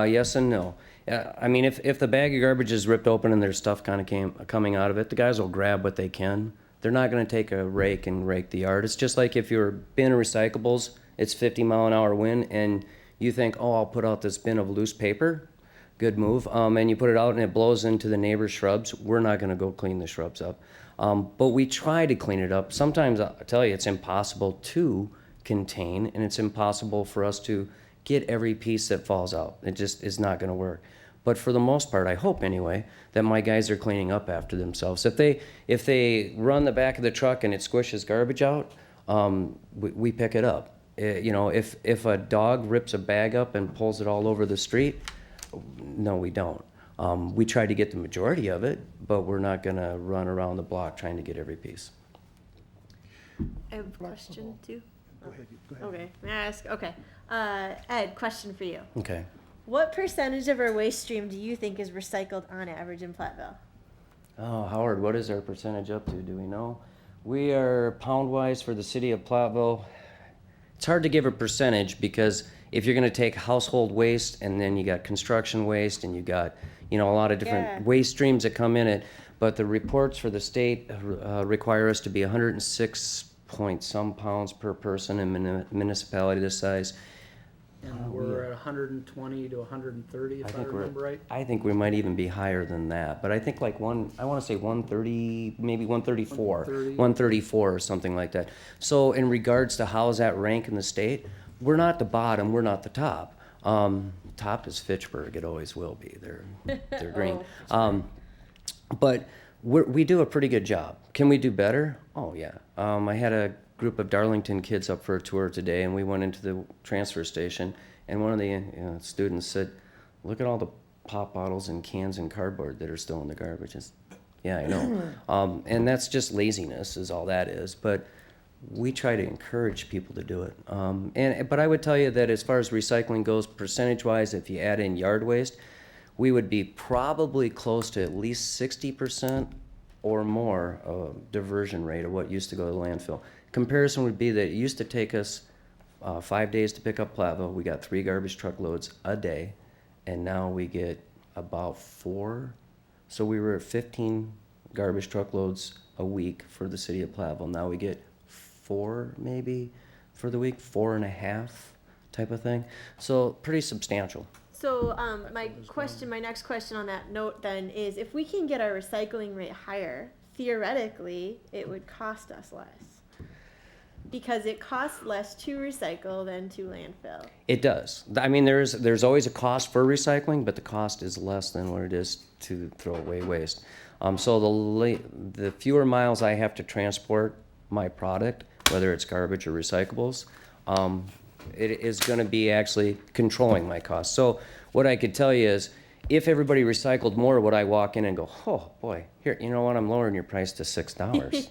Yes and no. I mean, if the bag of garbage is ripped open and there's stuff kind of coming out of it, the guys will grab what they can. They're not going to take a rake and rake the yard. It's just like if your bin of recyclables, it's 50-mile-an-hour wind, and you think, oh, I'll put out this bin of loose paper. good move. And you put it out and it blows into the neighbor's shrubs. We're not gonna go clean the shrubs up. But we try to clean it up. Sometimes, I tell you, it's impossible to contain, and it's impossible for us to get every piece that falls out. It just is not gonna work. But for the most part, I hope anyway, that my guys are cleaning up after themselves. If they run the back of the truck and it squishes garbage out, we pick it up. You know, if a dog rips a bag up and pulls it all over the street, no, we don't. We try to get the majority of it, but we're not gonna run around the block trying to get every piece. I have a question too. Go ahead. Okay, may I ask? Okay. Ed, question for you. Okay. What percentage of our waste stream do you think is recycled on average in Platteville? Oh, Howard, what is our percentage up to? Do we know? We are pound-wise for the city of Platteville. It's hard to give a percentage because if you're gonna take household waste and then you got construction waste and you got, a lot of different waste streams that come in it. But the reports for the state require us to be 106 point some pounds per person in a municipality this size. And we're at 120 to 130, if I remember right. I think we might even be higher than that, but I think I want to say 130, maybe 134, 134 or something like that. So in regards to how's that rank in the state, we're not the bottom, we're not the top. Top is Fitchburg, it always will be. They're green. But we do a pretty good job. Can we do better? Oh yeah. I had a group of Darlington kids up for a tour today, and we went into the transfer station, and one of the students said, "Look at all the pop bottles and cans and cardboard that are still in the garbage." Yeah, I know. And that's just laziness is all that is, but we try to encourage people to do it. But I would tell you that as far as recycling goes, percentage-wise, if you add in yard waste, we would be probably close to at least 60% or more diversion rate of what used to go to the landfill. Comparison would be that it used to take us 5 days to pick up Platteville. We got 3 garbage truck loads a day, and now we get about 4. So we were at 15 garbage truck loads a week for the city of Platteville. Now we get 4 maybe for the week, 4.5 type of thing. So pretty substantial. So my next question on that note then is, if we can get our recycling rate higher, theoretically, it would cost us less. Because it costs less to recycle than to landfill. It does. I mean, there's always a cost for recycling, but the cost is less than what it is to throw away waste. So the fewer miles I have to transport my product, whether it's garbage or recyclables, it is going to be actually controlling my costs. So what I could tell you is, if everybody recycled more, would I walk in and go, "Oh boy, here, you know what? I'm lowering your price to $6."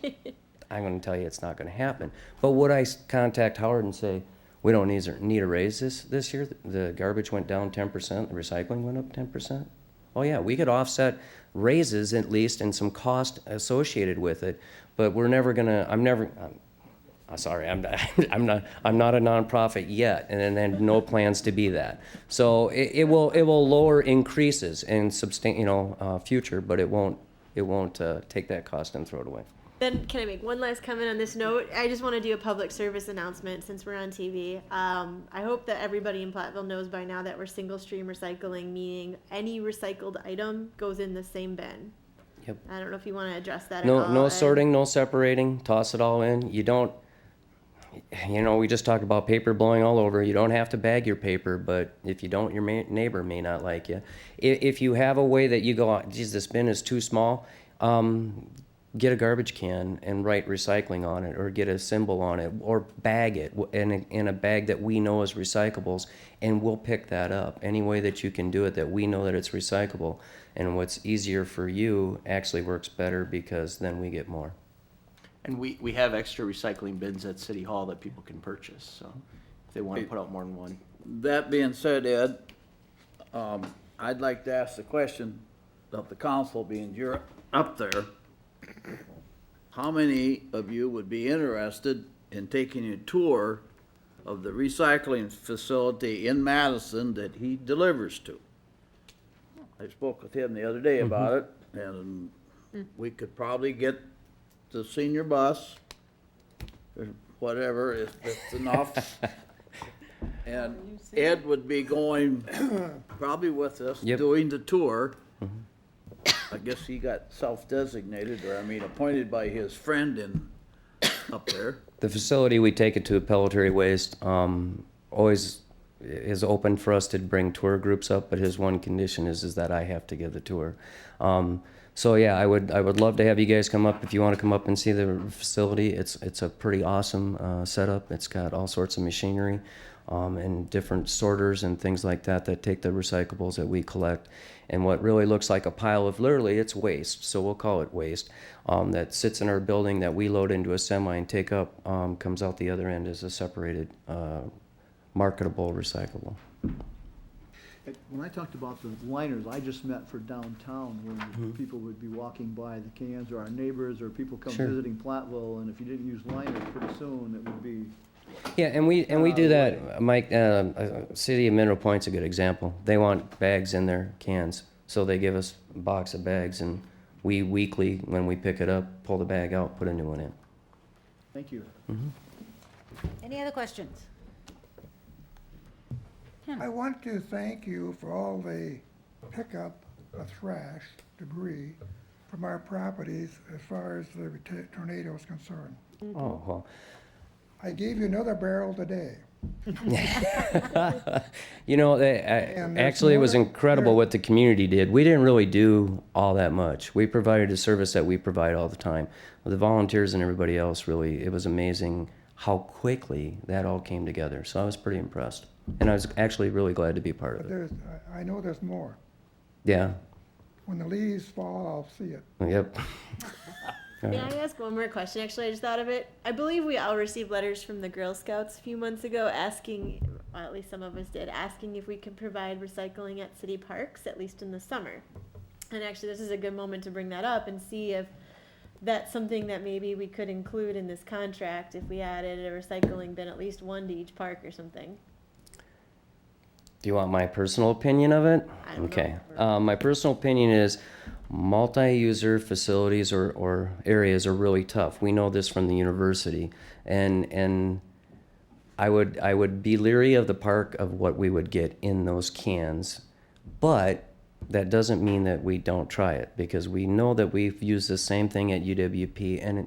I'm going to tell you it's not going to happen. But would I contact Howard and say, "We don't need a raise this year? The garbage went down 10%, the recycling went up 10%." Oh yeah, we could offset raises at least and some cost associated with it. But we're never going to. I'm not a nonprofit yet, and then no plans to be that. So it will lower increases in future, but it won't take that cost and throw it away. Then can I make one last comment on this note? I just want to do a public service announcement since we're on TV. I hope that everybody in Platteville knows by now that we're single stream recycling, meaning any recycled item goes in the same bin. Yep. I don't know if you want to address that at all. No sorting, no separating, toss it all in. You don't, we just talked about paper blowing all over. You don't have to bag your paper, but if you don't, your neighbor may not like you. If you have a way that you go, "Geez, this bin is too small," get a garbage can and write recycling on it, or get a symbol on it, or bag it in a bag that we know is recyclables, and we'll pick that up. Any way that you can do it that we know that it's recyclable, and what's easier for you actually works better because then we get more. And we have extra recycling bins at City Hall that people can purchase, so if they want to put out more than one. That being said, Ed, I'd like to ask the question of the council, being you're up there. How many of you would be interested in taking a tour of the recycling facility in Madison that he delivers to? I spoke with him the other day about it, and we could probably get the senior bus, or whatever, if it's enough. And Ed would be going, probably with us, Yep. doing the tour. I guess he got self-designated, or I mean, appointed by his friend up there. The facility we take it to, Pelletary Waste, always is open for us to bring tour groups up, but his one condition is that I have to give the tour. So yeah, I would love to have you guys come up if you want to come up and see the facility. It's a pretty awesome setup. It's got all sorts of machinery and different sorters and things like that take the recyclables that we collect. And what really looks like a pile of, literally, it's waste, so we'll call it waste, that sits in our building that we load into a semi and take up, comes out the other end as a separated, marketable recyclable. When I talked about the liners, I just meant for downtown, when people would be walking by the cans, or our neighbors, or people come Sure. visiting Platteville, and if you didn't use liners, pretty soon it would be. Yeah, and we do that, Mike, City of Mineral Point's a good example. They want bags in their cans, so they give us a box of bags, and we weekly, when we pick it up, pull the bag out, put a new one in. Thank you. Any other questions? I want to thank you for all the pickup of trash, debris from our properties as far as the tornado is concerned. Oh, well. I gave you another barrel today. You know, And there's actually, it was more- incredible what the community did. We didn't really do all that much. We provided a service that we provide all the time. The volunteers and everybody else, really, it was amazing how quickly that all came together. So I was pretty impressed. And I was actually really glad to be part But of it. I know there's more. Yeah, When the leaves fall, I'll see it. yep. May I ask one more question? Actually, I just thought of it. I believe we all received letters from the Girl Scouts a few months ago asking, or at least some of us did, asking if we could provide recycling at city parks, at least in the summer. And actually, this is a good moment to bring that up and see if that's something that maybe we could include in this contract if we added a recycling bin, at least one to each park or something. Do you want my personal opinion of it? I don't Okay. My personal opinion is multi-user facilities or areas are really tough. We know this from the university. And I would be leery of the park of what we would get in those cans. But that doesn't mean that we don't try it, because we know that we've used the same thing at UWP and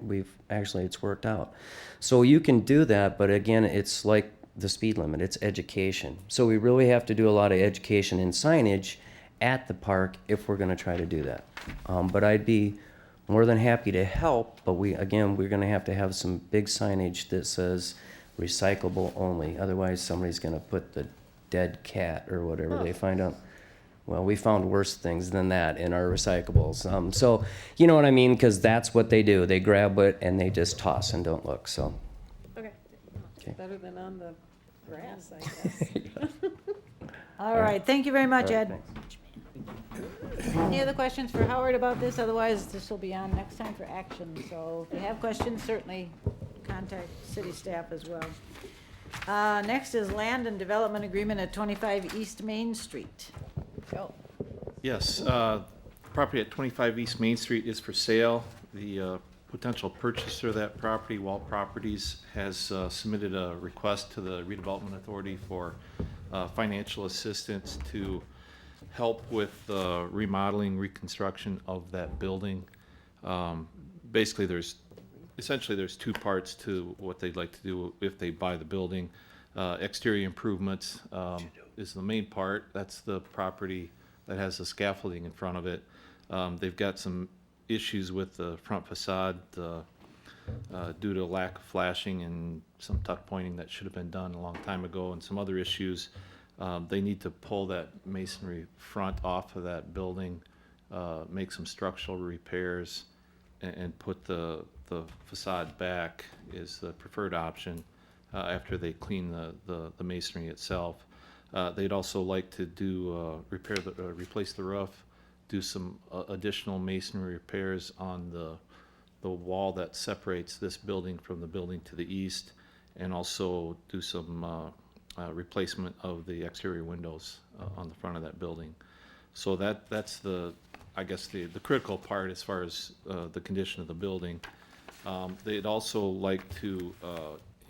it's worked out. So you can do that, but again, it's like the speed limit, it's education. So we really have to do a lot of education and signage at the park if we're gonna try to do that. But I'd be more than happy to help, but we're gonna have to have some big signage that says recyclable only. Otherwise, somebody's gonna put the dead cat or whatever they find out. Well, we found worse things than that in our recyclables. So, you know what I mean? Because that's what they do. They grab it and they just toss and don't look, so. Okay. Better than on the grass, I guess. All right, thank you very much, All right, Ed. thanks. Any other questions for Howard about this? Otherwise, this will be on next time for action. So if you have questions, certainly contact city staff as well. Next is land and development agreement at 25 East Main Street. Joe. Yes, property at 25 East Main Street is for sale. The potential purchaser of that property, Walt Properties, has submitted a request to the Redevelopment Authority for financial assistance to help with remodeling, reconstruction of that building. Basically, there's two parts to what they'd like to do if they buy the building. Exterior improvements is the main part. That's the property that has the scaffolding in front of it. They've got some issues with the front facade due to lack of flashing and some tuck pointing that should have been done a long time ago, and some other issues. They need to pull that masonry front off of that building, make some structural repairs, and put the facade back is the preferred option after they clean the masonry itself. They'd also like to do replace the roof, do some additional masonry repairs on the wall that separates this building from the building to the east, and also do some replacement of the exterior windows on the front of that building. So that's the critical part as far as the condition of the building. They'd also like to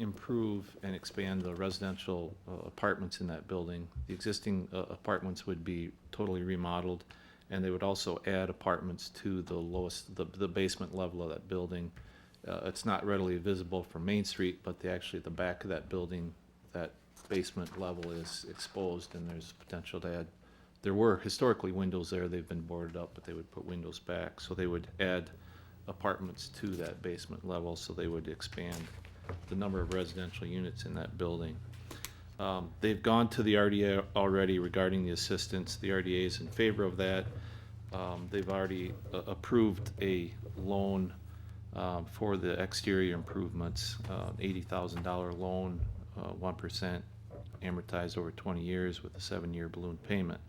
improve and expand the residential apartments in that building. The existing apartments would be totally remodeled, and they would also add apartments to the lowest, the basement level of that building. It's not readily visible from Main Street, but actually the back of that building, that basement level is exposed, and there's potential to add. There were historically windows there, they've been boarded up, but they would put windows back, so they would add apartments to that basement level, so they would expand the number of residential units in that building. They've gone to the RDA already regarding the assistance. The RDA is in favor of that. They've already approved a loan for the exterior improvements, $80,000 loan, 1% amortized over 20 years with a 7-year balloon payment.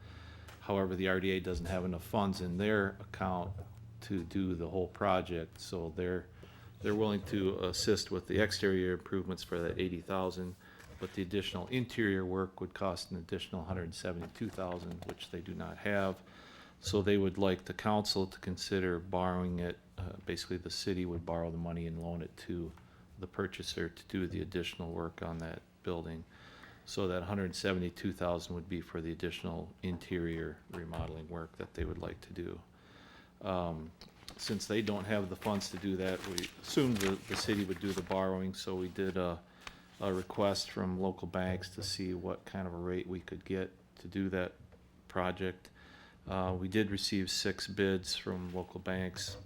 However, the RDA doesn't have enough funds in their account to do the whole project, so they're willing to assist with the exterior improvements for that $80,000, but the additional interior work would cost an additional $172,000, which they do not have. So they would like the council to consider borrowing it. Basically, the city would borrow the money and loan it to the purchaser to do the additional work on that building. So that $172,000 would be for the additional interior remodeling work that they would like to do. Since they don't have the funds to do that, we assumed the city would do the borrowing, so we did a request from local banks to see what kind of a rate we could get to do that project. We did receive 6 bids from local banks,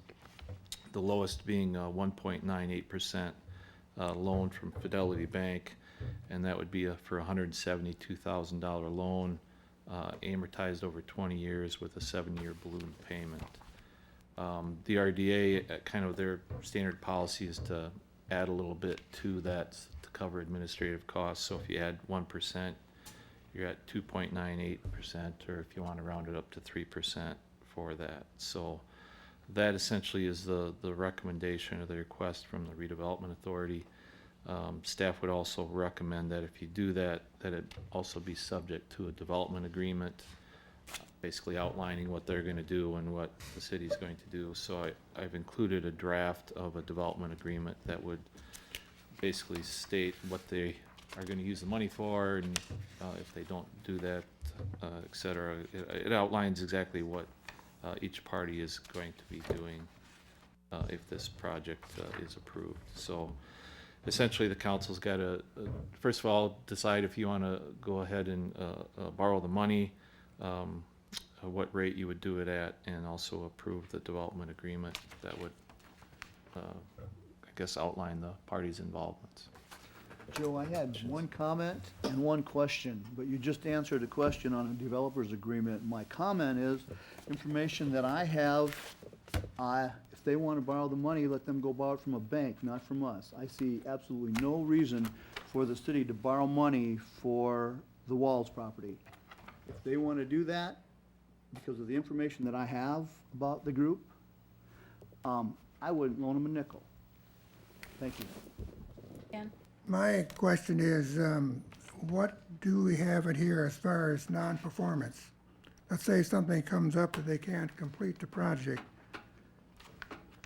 the lowest being 1.98% loan from Fidelity Bank, and that would be for a $172,000 loan, amortized over 20 years with a 7-year balloon payment. The RDA, kind of their standard policy is to add a little bit to that to cover administrative costs. So if you add 1%, you're at 2.98%, or if you want to round it up to 3% for that. So that essentially is the recommendation or the request from the redevelopment authority. Staff would also recommend that if you do that, that it also be subject to a development agreement, basically outlining what they're going to do and what the city's going to do. So I've included a draft of a development agreement that would basically state what they are going to use the money for, and if they don't do that, et cetera. It outlines exactly what each party is going to be doing if this project is approved. So essentially the council's got to, first of all, decide if you want to go ahead and borrow the money, what rate you would do it at, and also approve the development agreement that would, I guess, outline the parties' involvements. Joe, I had one comment and one question, but you just answered a question on a developer's agreement. My comment is, information that I have, if they want to borrow the money, let them go borrow it from a bank, not from us. I see absolutely no reason for the city to borrow money for the Walls property. If they want to do that, because of the information that I have about the group, I wouldn't loan them a nickel. Thank you. Dan? My question is, what do we have in here as far as non-performance? Let's say something comes up that they can't complete the project.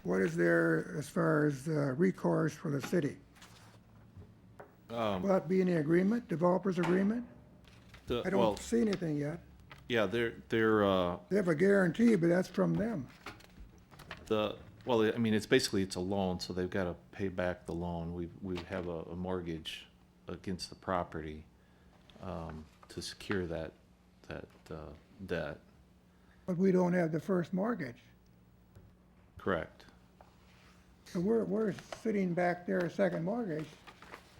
What is there as far as recourse for the city? Will that be in the agreement, developer's agreement? I don't see anything yet. Yeah, they're They have a guarantee, but that's from them. well, I mean, it's a loan, so they've got to pay back the loan. We have a mortgage against the property to secure that debt. But we don't have the first mortgage. Correct. So we're sitting back there, a second mortgage,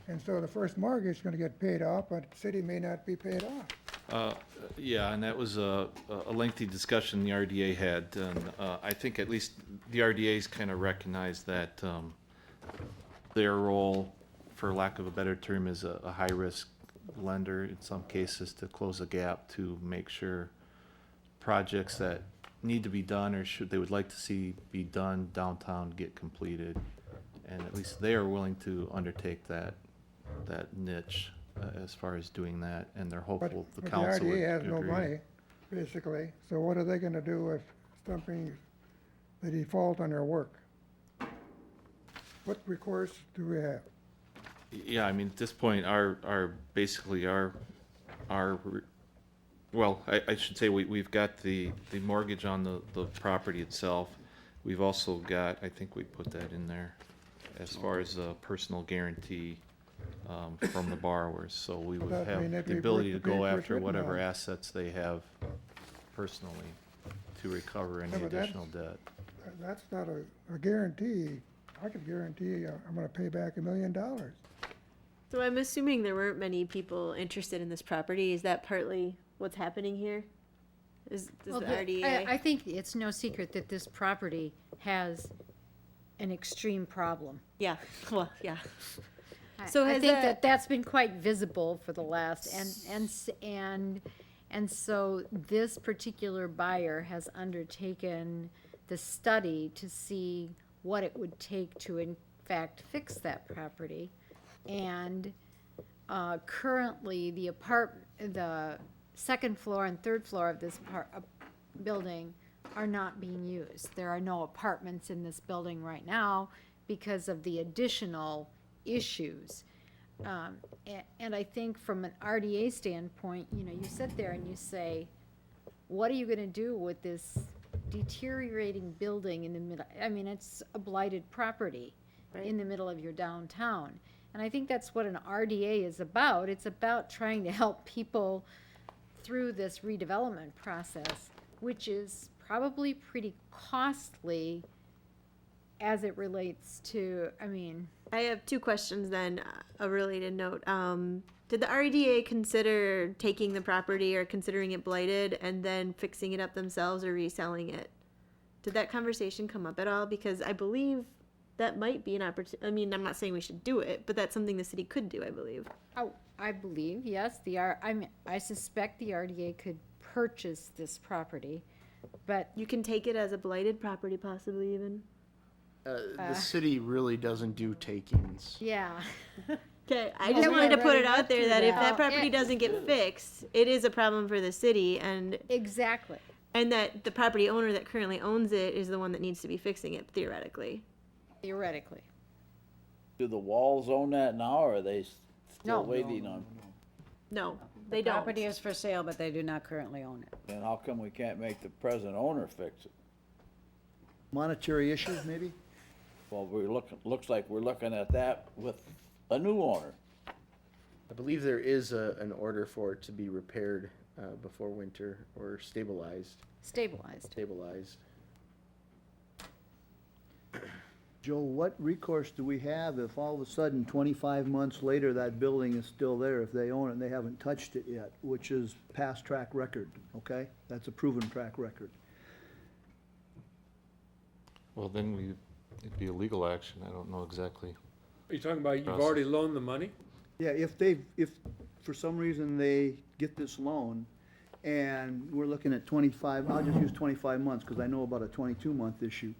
and so the first mortgage is gonna get paid off, but the city may not be paid off. Yeah, and that was a lengthy discussion the RDA had, and I think at least the RDA's kind of recognized that their role, for lack of a better term, is a high-risk lender in some cases to close a gap to make sure projects that need to be done or they would like to see be done downtown get completed, and at least they are willing to undertake that niche as far as doing that, and they're hopeful the council would agree. But the RDA has no money, basically, so what are they gonna do if something, they default on their work? What recourse do we have? Yeah, I mean, at this point, basically well, I should say we've got the mortgage on the property itself. We've also got, I think we put that in there, as far as a personal guarantee from the borrowers. So we would That may have not the be ability to worth the go paper it's after written whatever on. assets they have personally to recover any Yeah, but that's- additional debt. That's not a guarantee. I could guarantee I'm gonna pay back $1 million. So I'm assuming there weren't many people interested in this property. Is that partly what's happening here? Does Well, the the- RDA? I think it's no secret that this property has an extreme problem. Yeah, well, yeah. I- So I has think that- that's been quite visible for the last, and so this particular buyer has undertaken the study to see what it would take to in fact fix that property. And currently, the second floor and third floor of this building are not being used. There are no apartments in this building right now because of the additional issues. And I think from an RDA standpoint, you know, you sit there and you say, what are you gonna do with this deteriorating building in the middle? I mean, it's a blighted property in the middle of your downtown. And I think that's what an RDA is about. It's about trying to help people through this redevelopment process, which is probably pretty costly as it relates to, I mean. I have two questions then, a related note. Did the RDA consider taking the property or considering it blighted and then fixing it up themselves or reselling it? Did that conversation come up at all? Because I believe that might be an opportunity. I mean, I'm not saying we should do it, but that's something the city could do, I believe. Oh, I believe, yes, I suspect the RDA could purchase this property, but. You can take it as a blighted property possibly even. The city really doesn't do takings. Yeah. Okay, I Yeah, just we wanted to put already it out went there through that if that. that property doesn't get fixed, it is a problem for the city and. Exactly. And that the property owner that currently owns it is the one that needs to be fixing it theoretically. Theoretically. Do the walls own that now, or are they No. still waiting on? No, The they don't. property is for sale, but they do not currently own it. Then how come we can't make the present owner fix it? Monetary issues, maybe? Well, looks like we're looking at that with a new owner. I believe there is an order for it to be repaired before winter or stabilized. Stabilized. Joe, what recourse do we have if all of a sudden, 25 months later, that building is still there, if they own it and they haven't touched it yet, which is past track record, okay? That's a proven track record. Well, then it'd be a legal action. I don't know exactly. Are you talking about you've Process. already loaned the money? Yeah, if for some reason they get this loan, and we're looking at 25, I'll just use 25 months, because I know about a 22-month issue,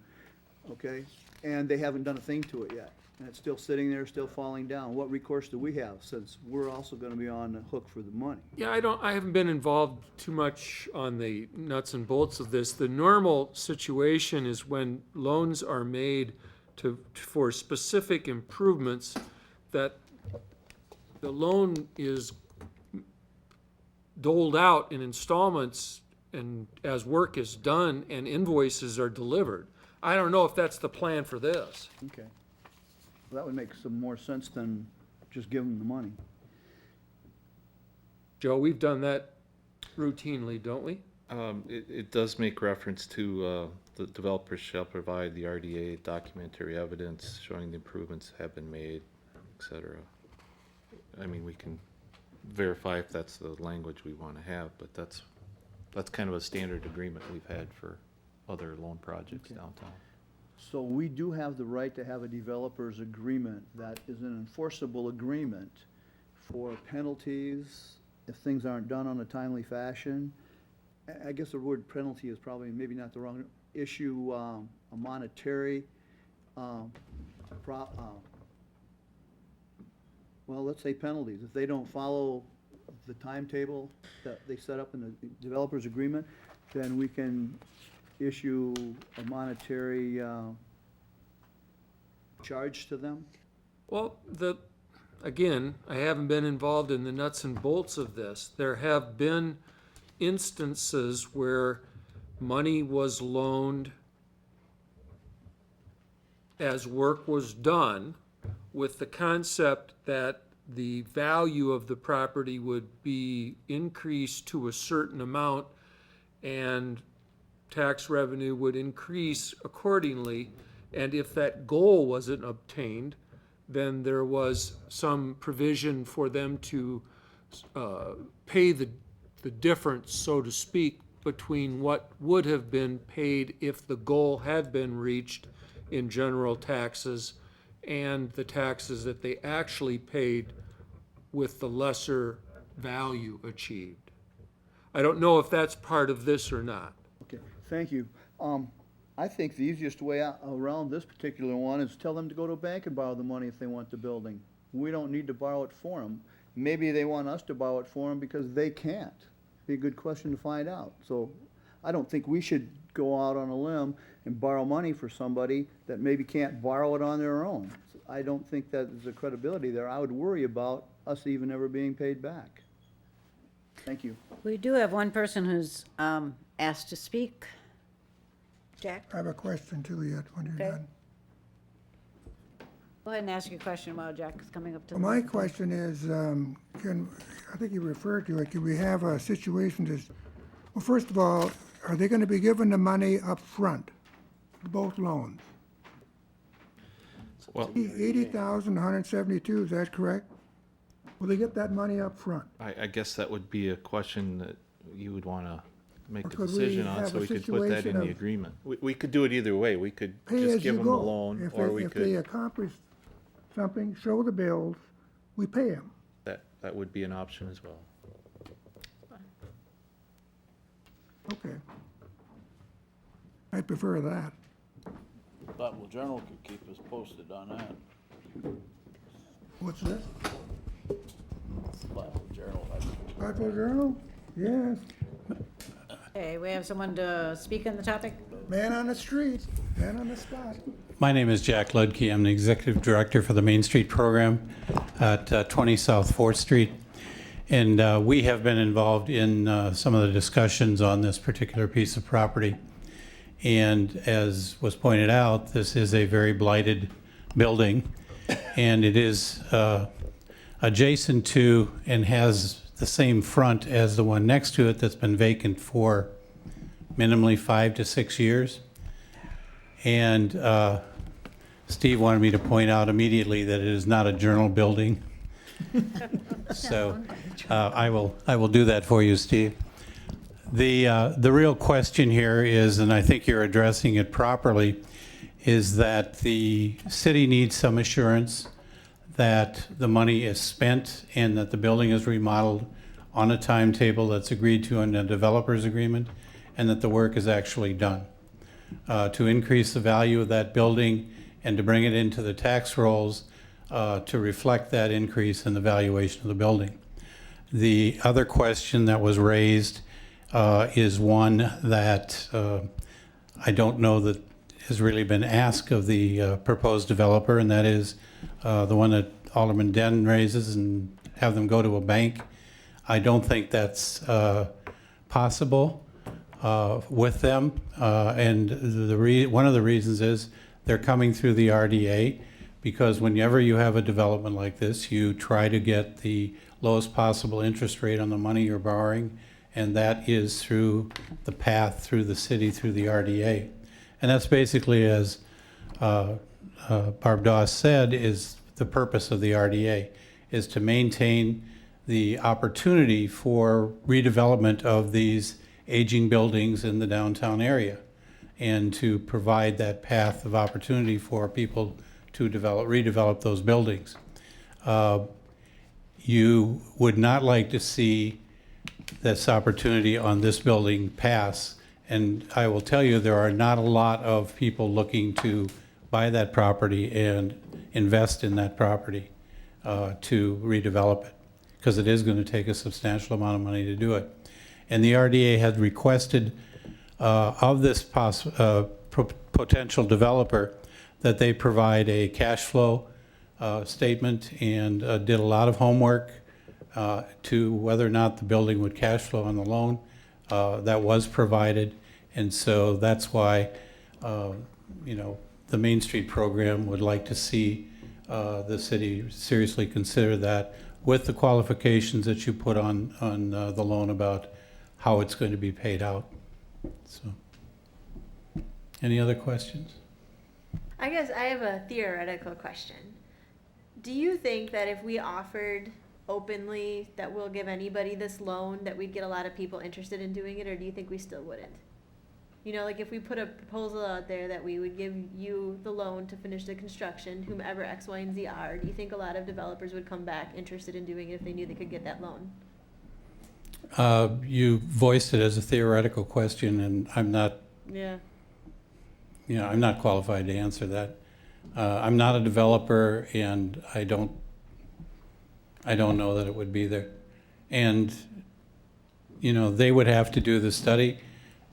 okay? And they haven't done a thing to it yet, and it's still sitting there, still falling down. What recourse do we have, since we're also gonna be on the hook for the money? Yeah, I haven't been involved too much on the nuts and bolts of this. The normal situation is when loans are made for specific improvements, that the loan is doled out in installments and as work is done and invoices are delivered. I don't know if that's the plan for this. Okay. Well, that would make some more sense than just give them the money. Joe, we've done that routinely, don't we? It does make reference to the developers shall provide the RDA documentary evidence showing the improvements have been made, et cetera. I mean, we can verify if that's the language we want to have, but that's kind of a standard agreement we've had for other loan projects downtown. So we do have the right to have a developer's agreement that is an enforceable agreement for penalties if things aren't done on a timely fashion. I guess the word penalty is probably maybe not the wrong issue, a monetary, well, let's say penalties. If they don't follow the timetable that they set up in the developer's agreement, then we can issue a monetary charge to them. Well, again, I haven't been involved in the nuts and bolts of this. There have been instances where money was loaned as work was done with the concept that the value of the property would be increased to a certain amount and tax revenue would increase accordingly. And if that goal wasn't obtained, then there was some provision for them to pay the difference, so to speak, between what would have been paid if the goal had been reached in general taxes and the taxes that they actually paid with the lesser value achieved. I don't know if that's part of this or not. Okay, thank you. I think the easiest way around this particular one is tell them to go to a bank and borrow the money if they want the building. We don't need to borrow it for them. Maybe they want us to borrow it for them because they can't. Be a good question to find out. So I don't think we should go out on a limb and borrow money for somebody that maybe can't borrow it on their own. I don't think that there's a credibility there. I would worry about us even ever being paid back. Thank you. We do have one person who's asked to speak. Jack? I have a question too yet when you're Okay. done. Go ahead and ask your question while Jack is coming up to the Well, my microphone. question is, I think you referred to it, can we have a situation that's, well, first of all, are they gonna be given the money up front, both loans? Well, 80,000, 172, is that correct? Will they get that money up front? I guess that would be a question that you would want to make Or a could we decision on, have so a we could put that in situation the of agreement. We could do it either way. We could Pay just as give you them the go. loan, If or they- we If they could, accomplish something, show the bills, we pay them. that would be an option as well. Okay. I prefer that. Platteville Journal could keep us posted on that. What's this? Platteville Journal. Platteville Journal? Yes. Okay, we have someone to speak on the topic? Man on the street, man on the spot. My name is Jack Ludke. I'm the Executive Director for the Main Street Program at 20 South 4th Street. And we have been involved in some of the discussions on this particular piece of property. And as was pointed out, this is a very blighted building. And it is adjacent to and has the same front as the one next to it that's been vacant for minimally 5 to 6 years. And Steve wanted me to point out immediately that it is not a journal building. So I will do that for you, Steve. The real question here is, and I think you're addressing it properly, is that the city needs some assurance that the money is spent and that the building is remodeled on a timetable that's agreed to in a developer's agreement, and that the work is actually done. To increase the value of that building and to bring it into the tax rolls to reflect that increase in the valuation of the building. The other question that was raised is one that I don't know that has really been asked of the proposed developer, and that is the one that Alderman Den raises, and have them go to a bank. I don't think that's possible with them, and one of the reasons is they're coming through the RDA, because whenever you have a development like this, you try to get the lowest possible interest rate on the money you're borrowing, and that is through the path through the city, through the RDA. And that's basically, as Barb Doss said, is the purpose of the RDA, is to maintain the opportunity for redevelopment of these aging buildings in the downtown area, and to provide that path of opportunity for people to redevelop those buildings. You would not like to see this opportunity on this building pass, and I will tell you, there are not a lot of people looking to buy that property and invest in that property to redevelop it, because it is going to take a substantial amount of money to do it. And the RDA had requested of this potential developer that they provide a cash flow statement and did a lot of homework to whether or not the building would cash flow on the loan. That was provided, and so that's why, the Main Street program would like to see the city seriously consider that with the qualifications that you put on the loan about how it's going to be paid out. So, any other questions? I guess I have a theoretical question. Do you think that if we offered openly that we'll give anybody this loan, that we'd get a lot of people interested in doing it, or do you think we still wouldn't? You know, like if we put a proposal out there that we would give you the loan to finish the construction, whomever X, Y, and Z are, do you think a lot of developers would come back interested in doing it if they knew they could get that loan? You voiced it as a theoretical question, and I'm not, Yeah. I'm not qualified to answer that. I'm not a developer, and I don't know that it would be there. And, they would have to do the study,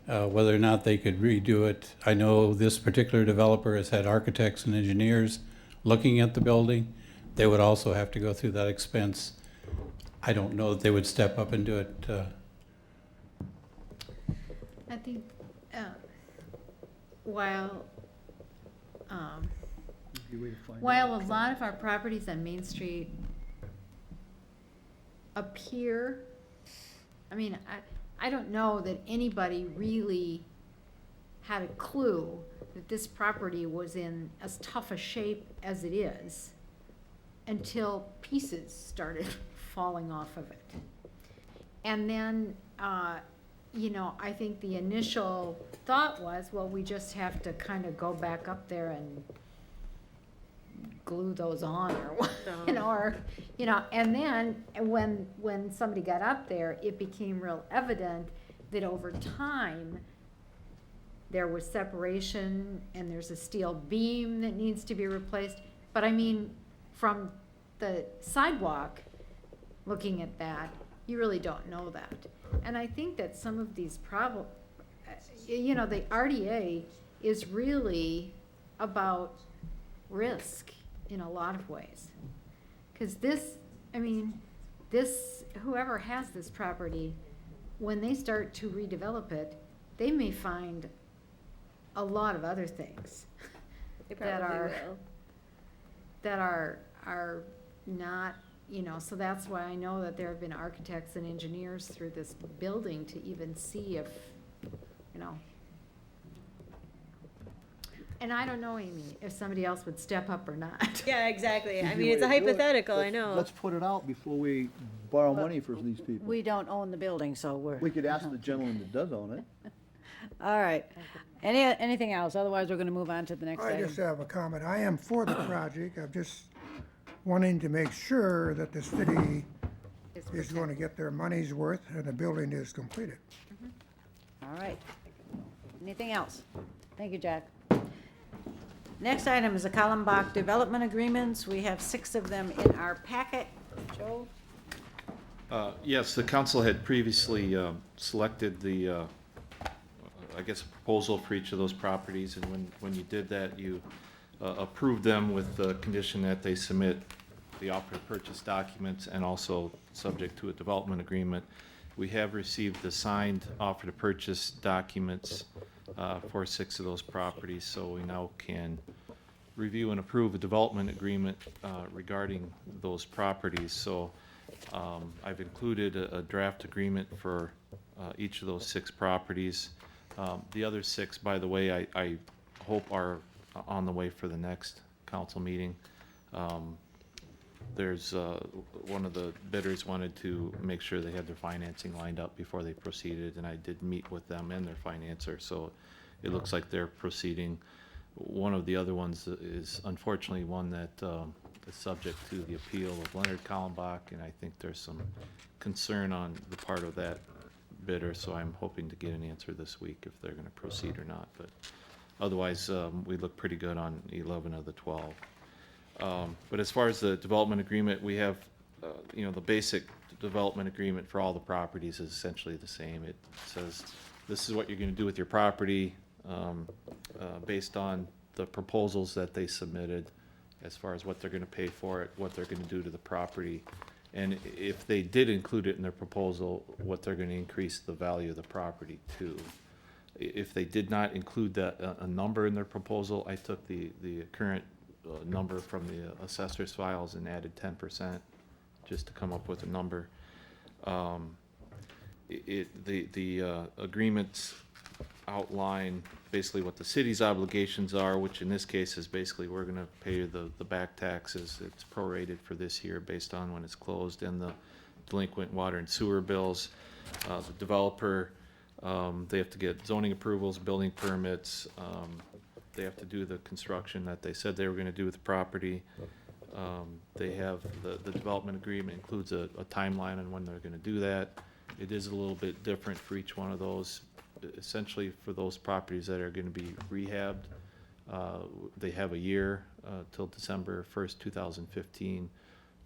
whether or not they could redo it. I know this particular developer has had architects and engineers looking at the building. They would also have to go through that expense. I don't know that they would step up and do it. I think, while a lot of our properties on Main Street appear, I don't know that anybody really had a clue that this property was in as tough a shape as it is until pieces started falling off of it. And then, I think the initial thought was, well, we just have to kind of go back up there and glue those on and then when somebody got up there, it became real evident that over time there was separation and there's a steel beam that needs to be replaced. But from the sidewalk, looking at that, you really don't know that. And I think that some of these problems, the RDA is really about risk in a lot of ways. Because whoever has this property, when they start to redevelop it, they may find a lot of other things They probably will. that are not, so that's why I know that there have been architects and engineers through this building to even see if, and I don't know, Amy, if somebody else would step up or not. Yeah, exactly. Easy It's a way to do it. hypothetical, I know. Let's put it out before we borrow money for these people. We don't own the building, so We could ask the gentleman that does own it. All right. Anything else? Otherwise, we're going to move on to the next I item. just have a comment. I am for the project. I'm just wanting to make sure that the city is going to get their money's worth and the building is completed. All right. Anything else? Thank you, Jack. Next item is the Kallenbach Development Agreements. We have 6 of them in our packet. Joe? Yes, the council had previously selected the, proposal for each of those properties, and when you did that, you approved them with the condition that they submit the offer to purchase documents and also subject to a development agreement. We have received the signed offer to purchase documents for 6 of those properties, so we now can review and approve a development agreement regarding those properties. So I've included a draft agreement for each of those 6 properties. The other 6, by the way, I hope are on the way for the next council meeting. There's one of the bidders wanted to make sure they had their financing lined up before they proceeded, and I did meet with them and their financer, so it looks like they're proceeding. One of the other ones is unfortunately one that is subject to the appeal of Leonard Kallenbach, and I think there's some concern on the part of that bidder, so I'm hoping to get an answer this week if they're going to proceed or not. But otherwise, we look pretty good on 11 of the 12. But as far as the development agreement, we have, the basic development agreement for all the properties is essentially the same. It says, this is what you're going to do with your property based on the proposals that they submitted. as far as what they're gonna pay for it, what they're gonna do to the property. And if they did include it in their proposal, what they're gonna increase the value of the property to. If they did not include that, a number in their proposal, I took the current number from the assessor's files and added 10%, just to come up with a number. The agreements outline basically what the city's obligations are, which in this case is basically we're gonna pay the back taxes. It's prorated for this year based on when it's closed, and the delinquent water and sewer bills. The developer, they have to get zoning approvals, building permits, they have to do the construction that they said they were gonna do with the property. They have, the development agreement includes a timeline on when they're gonna do that. It is a little bit different for each one of those. Essentially, for those properties that are gonna be rehabbed, they have a year, till December 1st, 2015.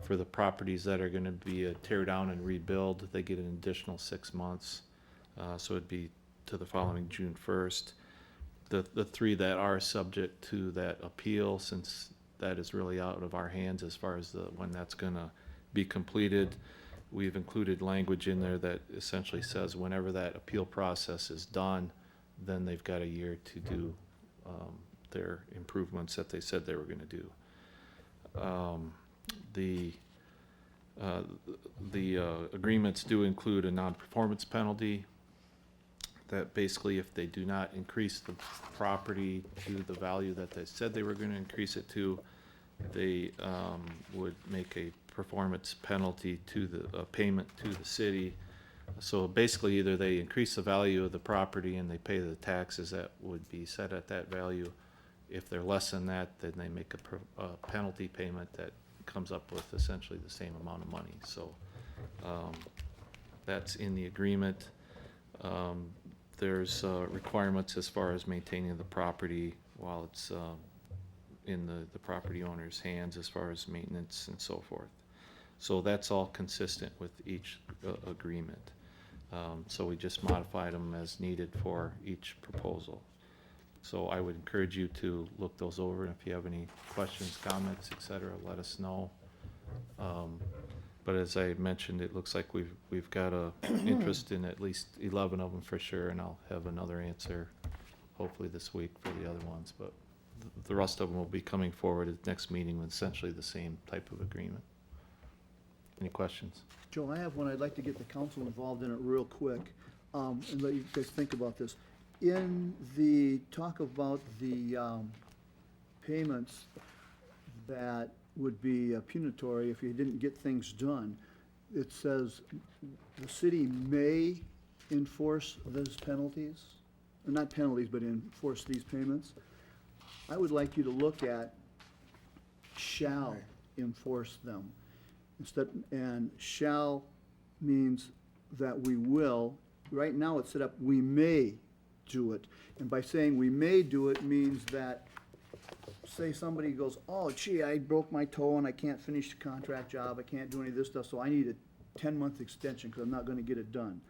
For the properties that are gonna be tear down and rebuild, they get an additional 6 months. So it'd be to the following June 1st. The three that are subject to that appeal, since that is really out of our hands as far as when that's gonna be completed, we've included language in there that essentially says whenever that appeal process is done, then they've got a year to do their improvements that they said they were gonna do. The agreements do include a non-performance penalty that basically if they do not increase the property to the value that they said they were gonna increase it to, they would make a performance penalty to a payment to the city. So basically either they increase the value of the property and they pay the taxes that would be set at that value. If they're less than that, then they make a penalty payment that comes up with essentially the same amount of money. So that's in the agreement. There's requirements as far as maintaining the property while it's in the property owner's hands as far as maintenance and so forth. So that's all consistent with each agreement. So we just modified them as needed for each proposal. So I would encourage you to look those over, and if you have any questions, comments, et cetera, let us know. But as I mentioned, it looks like we've got a interest in at least 11 of them for sure, and I'll have another answer hopefully this week for the other ones. But the rest of them will be coming forward at the next meeting with essentially the same type of agreement. Any questions? Joe, I have one. I'd like to get the council involved in it real quick, and let you guys think about this. In the talk about the payments that would be punitory if you didn't get things done, it says the city may enforce those penalties, or not penalties, but enforce these payments. I would like you to look at shall enforce them. And shall means that we will. Right now it's set up, we may do it. And by saying we may do it means that, say somebody goes, oh gee, I broke my toe and I can't finish the contract job, I can't do any of this stuff, so I need a 10-month extension because I'm not gonna get it done.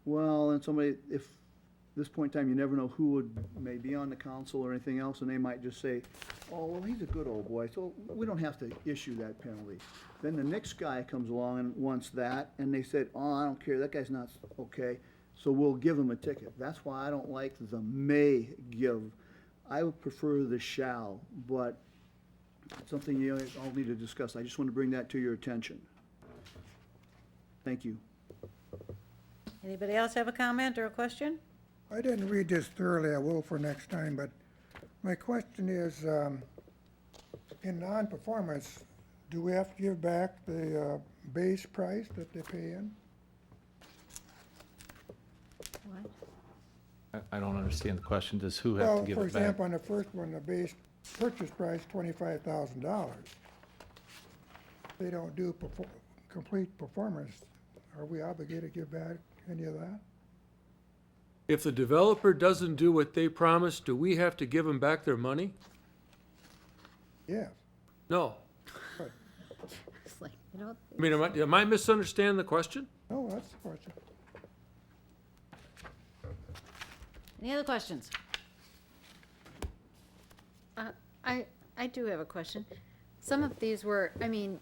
Well, and somebody, if this point in time, you never know who may be on the council or anything else, and they might just say, oh, well, he's a good old boy, so we don't have to issue that penalty. Then the next guy comes along and wants that, and they said, oh, I don't care, that guy's not okay, so we'll give him a ticket. That's why I don't like the may give. I would prefer the shall, but it's something you all need to discuss. I just want to bring that to your attention. Thank you. Anybody else have a comment or a question? I didn't read this thoroughly, I will for next time, but my question is, in non-performance, do we have to give back the base price that they pay in? I don't understand the question. Does who have to give Well, it for back? example, on the first one, the base purchase price, $25,000. They don't do complete performance. Are we obligated to give back any of that? If the developer doesn't do what they promised, do we have to give them back their money? Yes. No. But, It's like, you know, I mean, am I misunderstanding the question? no, that's the question. any other questions? I do have a question. some of these were, I mean,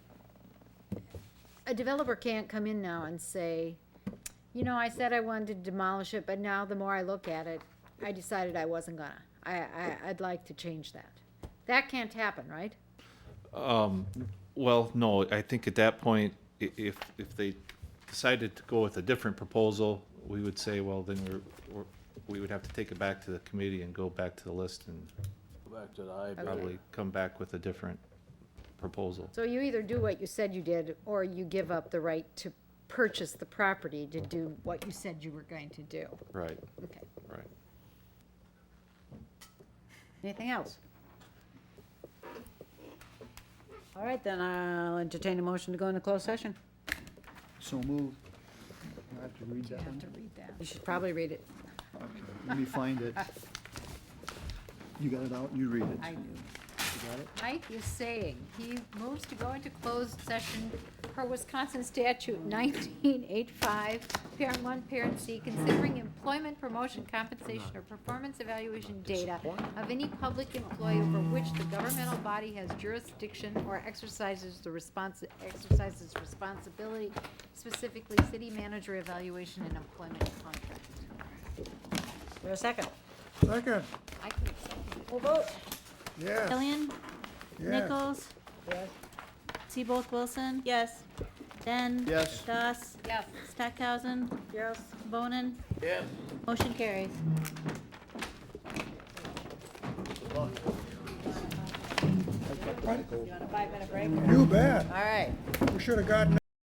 a developer can't come in now and say, you know, I said I wanted to demolish it, but now the more I look at it, I decided I wasn't gonna. I'd like to change that. That can't happen, right? Well, no, I think at that point, if they decided to go with a different proposal, we would say, well, then we would have to take it back to the committee and go back to the list and Go back to the IB. probably come back with a different proposal. So you either do what you said you did, or you give up the right to purchase the property to do what you said you were going to do. Right, Okay. right. Anything else? All right, then I'll entertain a motion to go into closed session. So move. I have to read that You have one. to read that. You should probably read it. Okay, let me find it. You got it out? You read it. I do. You got it? Mike is saying he moves to go into closed session per Wisconsin statute 1985, parent 1, parent C, considering employment, promotion, compensation, or performance evaluation data of any public employee over which the governmental body has jurisdiction or exercises responsibility, specifically city manager evaluation and employment contract. For a second. Second, I can second it. We'll vote. yes. Killian, Yes. Nichols, Yes. Seabolt Wilson, Yes. Den. Yes. Doss, Yes. Stackhausen, Yes. Bonin. Yes. Motion carries. You want a 5-minute break? You bet. All right. We should have gotten